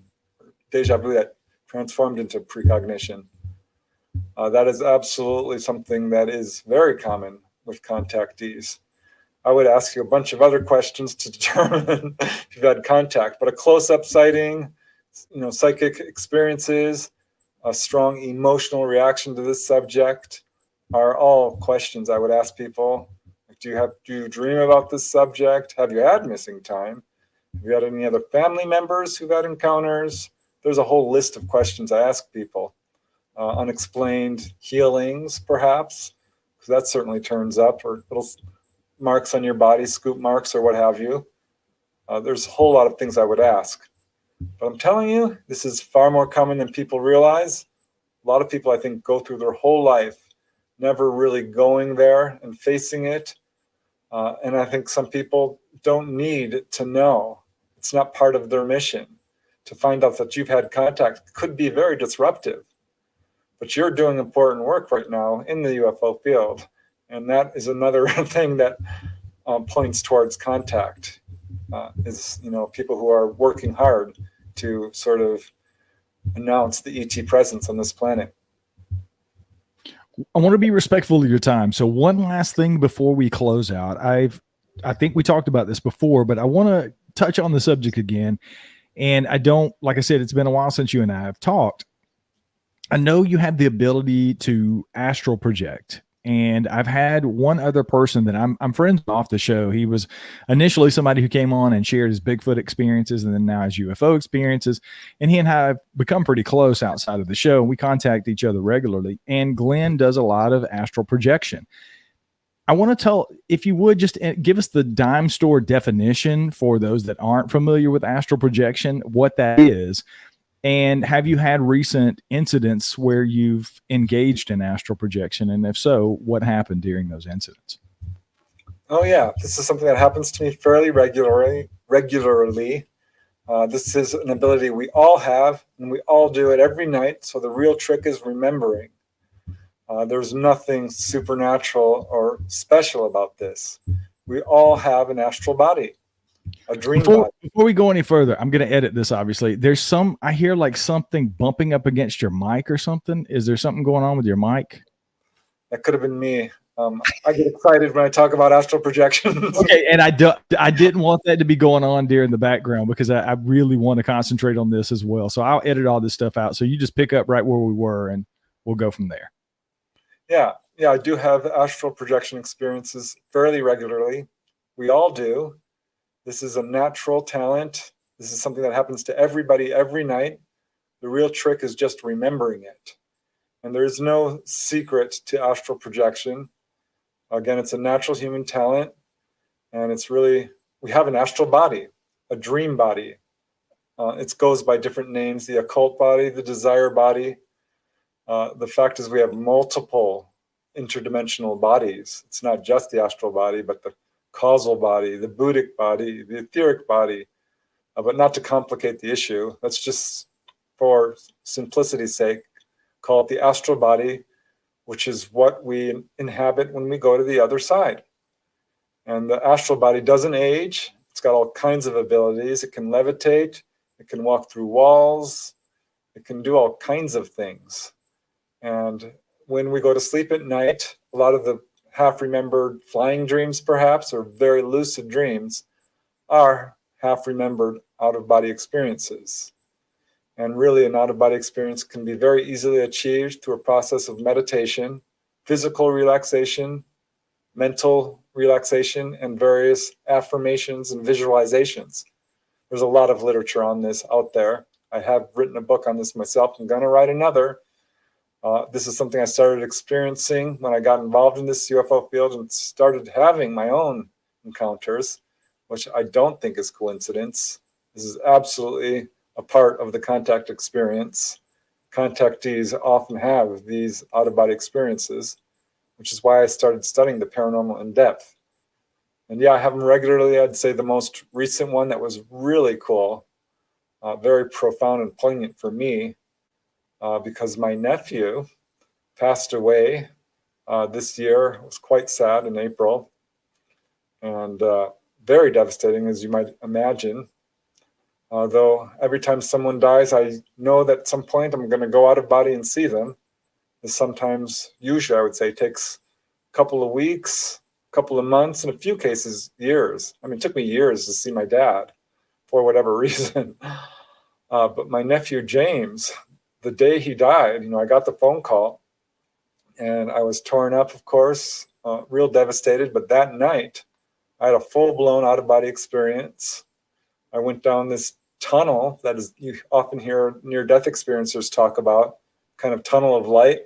B: deja vu that transformed into precognition. That is absolutely something that is very common with contactees. I would ask you a bunch of other questions to determine if you've had contact, but a close-up sighting, psychic experiences, a strong emotional reaction to this subject are all questions I would ask people. Do you dream about this subject? Have you had missing time? Have you had any other family members who've had encounters? There's a whole list of questions I ask people. Unexplained healings, perhaps, because that certainly turns up, or little marks on your body, scoop marks or what have you. There's a whole lot of things I would ask. But I'm telling you, this is far more common than people realize. A lot of people, I think, go through their whole life never really going there and facing it. And I think some people don't need to know. It's not part of their mission. To find out that you've had contact could be very disruptive. But you're doing important work right now in the UFO field. And that is another thing that points towards contact, is people who are working hard to sort of announce the ET presence on this planet.
A: I want to be respectful of your time. So one last thing before we close out. I think we talked about this before, but I want to touch on the subject again. And like I said, it's been a while since you and I have talked. I know you have the ability to astral project. And I've had one other person that I'm friends with off the show. He was initially somebody who came on and shared his Bigfoot experiences, and then now his UFO experiences. And he and I have become pretty close outside of the show. We contact each other regularly. And Glenn does a lot of astral projection. I want to if you would just give us the dime store definition for those that aren't familiar with astral projection, what that is. And have you had recent incidents where you've engaged in astral projection? And if so, what happened during those incidents?
B: Oh, yeah. This is something that happens to me fairly regularly. This is an ability we all have, and we all do it every night. So the real trick is remembering. There's nothing supernatural or special about this. We all have an astral body. A dream body.
A: Before we go any further, I'm going to edit this, obviously. I hear like something bumping up against your mic or something. Is there something going on with your mic?
B: That could have been me. I get excited when I talk about astral projections.
A: Okay, and I didn't want that to be going on during the background because I really want to concentrate on this as well. So I'll edit all this stuff out. So you just pick up right where we were and we'll go from there.
B: Yeah, I do have astral projection experiences fairly regularly. We all do. This is a natural talent. This is something that happens to everybody every night. The real trick is just remembering it. And there is no secret to astral projection. Again, it's a natural human talent. And it's really, we have an astral body, a dream body. It goes by different names, the occult body, the desire body. The fact is we have multiple interdimensional bodies. It's not just the astral body, but the causal body, the Buddhic body, the etheric body. But not to complicate the issue, let's just, for simplicity's sake, call it the astral body, which is what we inhabit when we go to the other side. And the astral body doesn't age. It's got all kinds of abilities. It can levitate. It can walk through walls. It can do all kinds of things. And when we go to sleep at night, a lot of the half-remembered flying dreams, perhaps, or very lucid dreams, are half-remembered out-of-body experiences. And really, an out-of-body experience can be very easily achieved through a process of meditation, physical relaxation, mental relaxation, and various affirmations and visualizations. There's a lot of literature on this out there. I have written a book on this myself. I'm going to write another. This is something I started experiencing when I got involved in this UFO field and started having my own encounters, which I don't think is coincidence. This is absolutely a part of the contact experience. Contactees often have these out-of-body experiences, which is why I started studying the paranormal in depth. And yeah, I have them regularly. I'd say the most recent one that was really cool, very profound and poignant for me, because my nephew passed away this year. It was quite sad in April, and very devastating, as you might imagine. Though every time someone dies, I know that at some point I'm going to go out of body and see them. This sometimes, usually I would say, takes a couple of weeks, a couple of months, in a few cases, years. I mean, it took me years to see my dad for whatever reason. But my nephew, James, the day he died, I got the phone call and I was torn up, of course, real devastated. But that night, I had a full-blown out-of-body experience. I went down this tunnel that is you often hear near-death experiencers talk about, kind of tunnel of light.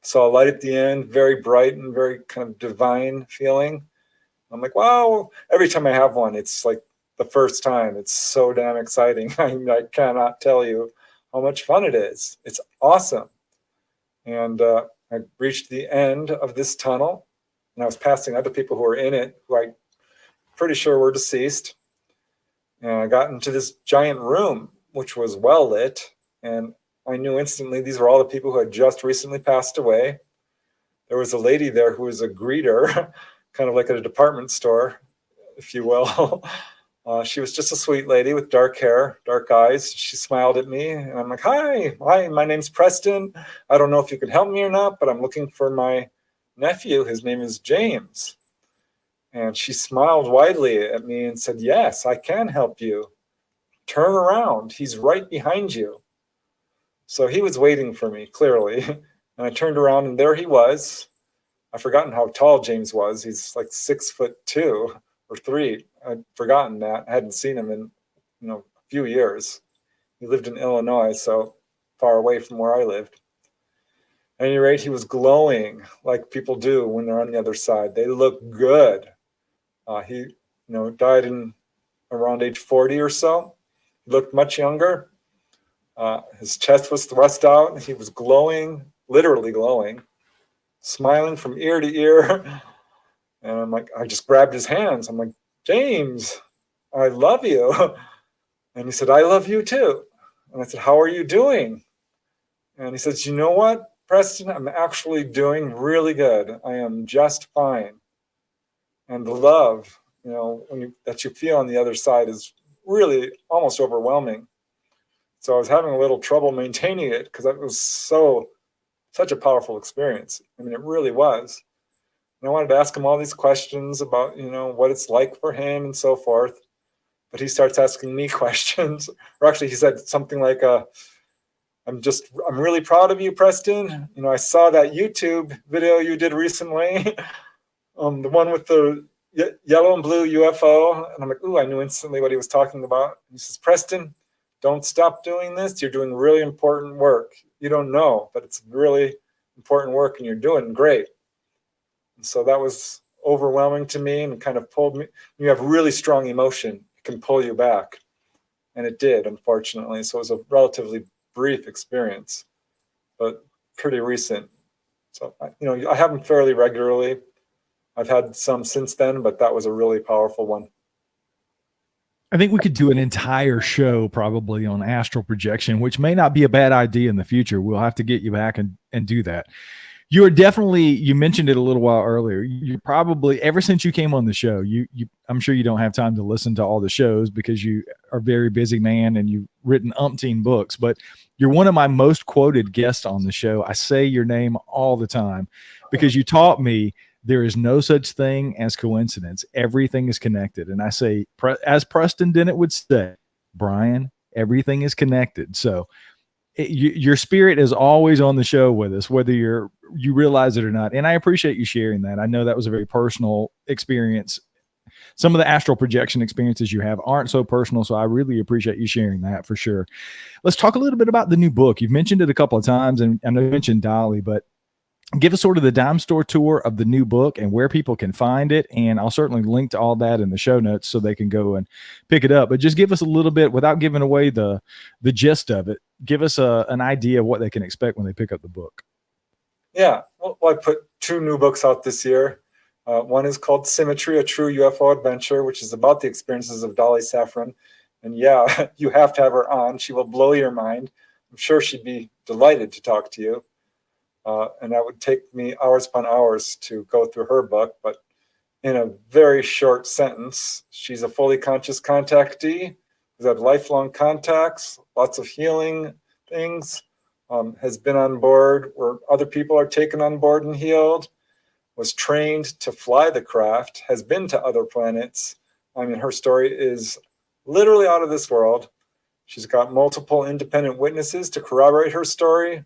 B: Saw a light at the end, very bright and very kind of divine feeling. I'm like, wow. Every time I have one, it's like the first time. It's so damn exciting. I cannot tell you how much fun it is. It's awesome. And I reached the end of this tunnel, and I was passing other people who were in it, who I'm pretty sure were deceased. And I got into this giant room, which was well lit, and I knew instantly these were all the people who had just recently passed away. There was a lady there who was a greeter, kind of like at a department store, if you will. She was just a sweet lady with dark hair, dark eyes. She smiled at me, and I'm like, hi, my name's Preston. I don't know if you can help me or not, but I'm looking for my nephew. His name is James. And she smiled widely at me and said, yes, I can help you. Turn around. He's right behind you. So he was waiting for me, clearly. And I turned around, and there he was. I've forgotten how tall James was. He's like 6'2" or 3. I'd forgotten that. I hadn't seen him in a few years. He lived in Illinois, so far away from where I lived. At any rate, he was glowing like people do when they're on the other side. They look good. He died in around age 40 or so. He looked much younger. His chest was thrust out. He was glowing, literally glowing, smiling from ear to ear. And I'm like, I just grabbed his hands. I'm like, James, I love you. And he said, I love you too. And I said, how are you doing? And he says, you know what, Preston, I'm actually doing really good. I am just fine. And the love, that you feel on the other side is really almost overwhelming. So I was having a little trouble maintaining it because it was such a powerful experience. I mean, it really was. And I wanted to ask him all these questions about, what it's like for him and so forth. But he starts asking me questions. Or actually, he said something like, I'm really proud of you, Preston. I saw that YouTube video you did recently, the one with the yellow and blue UFO. And I'm like, ooh, I knew instantly what he was talking about. He says, Preston, don't stop doing this. You're doing really important work. You don't know, but it's really important work, and you're doing great. And so that was overwhelming to me and kind of pulled me. You have really strong emotion. It can pull you back. And it did, unfortunately. So it was a relatively brief experience, but pretty recent. So, I have them fairly regularly. I've had some since then, but that was a really powerful one.
A: I think we could do an entire show probably on astral projection, which may not be a bad idea in the future. We'll have to get you back and do that. You are definitely, you mentioned it a little while earlier. You probably, ever since you came on the show, I'm sure you don't have time to listen to all the shows because you are a very busy man and you've written umpteen books, but you're one of my most quoted guests on the show. I say your name all the time because you taught me there is no such thing as coincidence. Everything is connected. And I say, as Preston Dennett would say, Brian, everything is connected. So your spirit is always on the show with us, whether you realize it or not. And I appreciate you sharing that. I know that was a very personal experience. some of the astral projection experiences you have aren't so personal. So I really appreciate you sharing that for sure. Let's talk a little bit about the new book. You've mentioned it a couple of times, and I know you mentioned Dolly, but give us sort of the dime store tour of the new book and where people can find it. And I'll certainly link to all that in the show notes so they can go and pick it up. But just give us a little bit, without giving away the gist of it, give us an idea of what they can expect when they pick up the book.
B: Yeah, well, I put 2 new books out this year. One is called Symmetry, A True UFO Adventure, which is about the experiences of Dolly Saffron. And yeah, you have to have her on. She will blow your mind. I'm sure she'd be delighted to talk to you. And that would take me hours upon hours to go through her book. But in a very short sentence, she's a fully conscious contactee who's had lifelong contacts, lots of healing things, has been on board where other people are taken on board and healed, was trained to fly the craft, has been to other planets. I mean, her story is literally out of this world. She's got multiple independent witnesses to corroborate her story,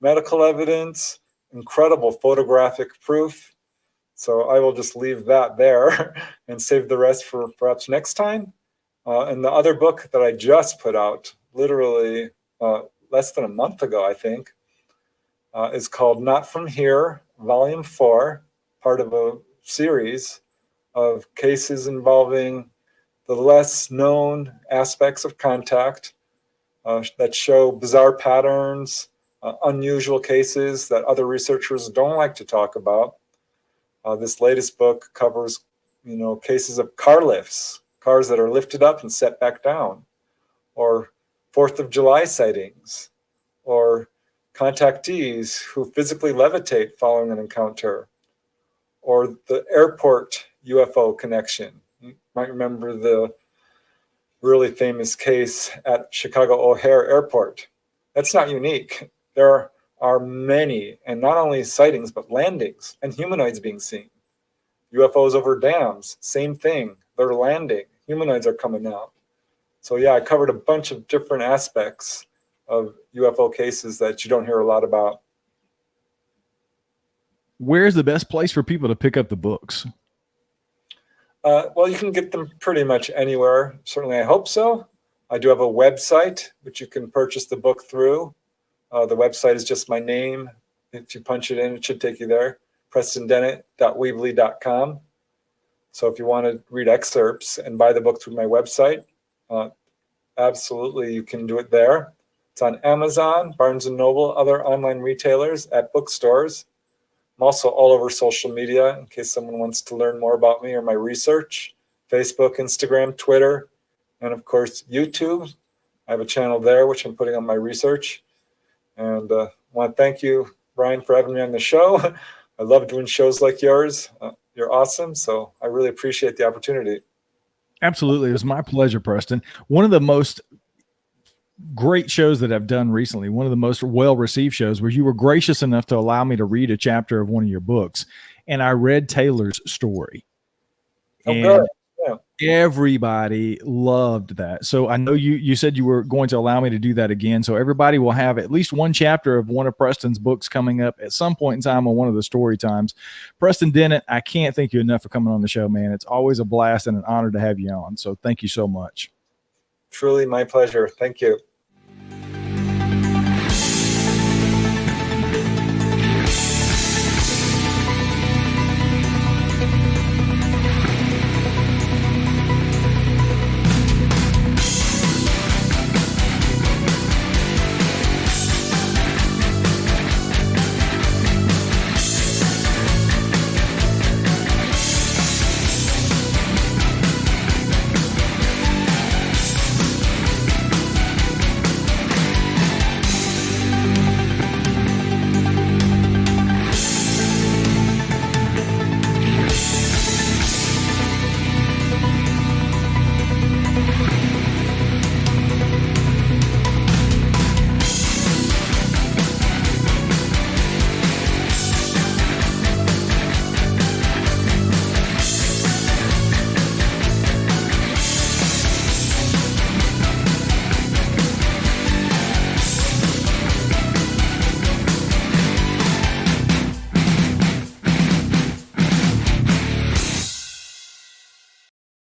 B: medical evidence, incredible photographic proof. So I will just leave that there and save the rest for perhaps next time. And the other book that I just put out, literally less than a month ago, I think, is called Not From Here, Volume 4, part of a series of cases involving the less known aspects of contact that show bizarre patterns, unusual cases that other researchers don't like to talk about. This latest book covers, cases of car lifts, cars that are lifted up and set back down, or 4th of July sightings, or contactees who physically levitate following an encounter, or the airport UFO connection. You might remember the really famous case at Chicago O'Hare Airport. That's not unique. There are many, and not only sightings, but landings and humanoids being seen. UFOs over dams, same thing. They're landing. Humanoids are coming out. So yeah, I covered a bunch of different aspects of UFO cases that you don't hear a lot about.
A: Where's the best place for people to pick up the books?
B: Well, you can get them pretty much anywhere. Certainly, I hope so. I do have a website, which you can purchase the book through. The website is just my name. If you punch it in, it should take you there, prestondennett.weebly.com. So if you want to read excerpts and buy the book through my website, absolutely, you can do it there. It's on Amazon, Barnes & Noble, other online retailers, at bookstores. I'm also all over social media in case someone wants to learn more about me or my research. Facebook, Instagram, Twitter, and of course, YouTube. I have a channel there, which I'm putting on my research. And I want to thank you, Brian, for having me on the show. I love doing shows like yours. You're awesome. So I really appreciate the opportunity.
A: Absolutely. It was my pleasure, Preston. One of the most great shows that I've done recently, one of the most well-received shows, where you were gracious enough to allow me to read a chapter of one of your books. And I read Taylor's story. And
B: good. Yeah.
A: Everybody loved that. So I know you said you were going to allow me to do that again. So everybody will have at least one chapter of one of Preston's books coming up at some point in time on one of the story times. Preston Dennett, I can't thank you enough for coming on the show, man. It's always a blast and an honor to have you on. So thank you so much.
B: Truly my pleasure. Thank you.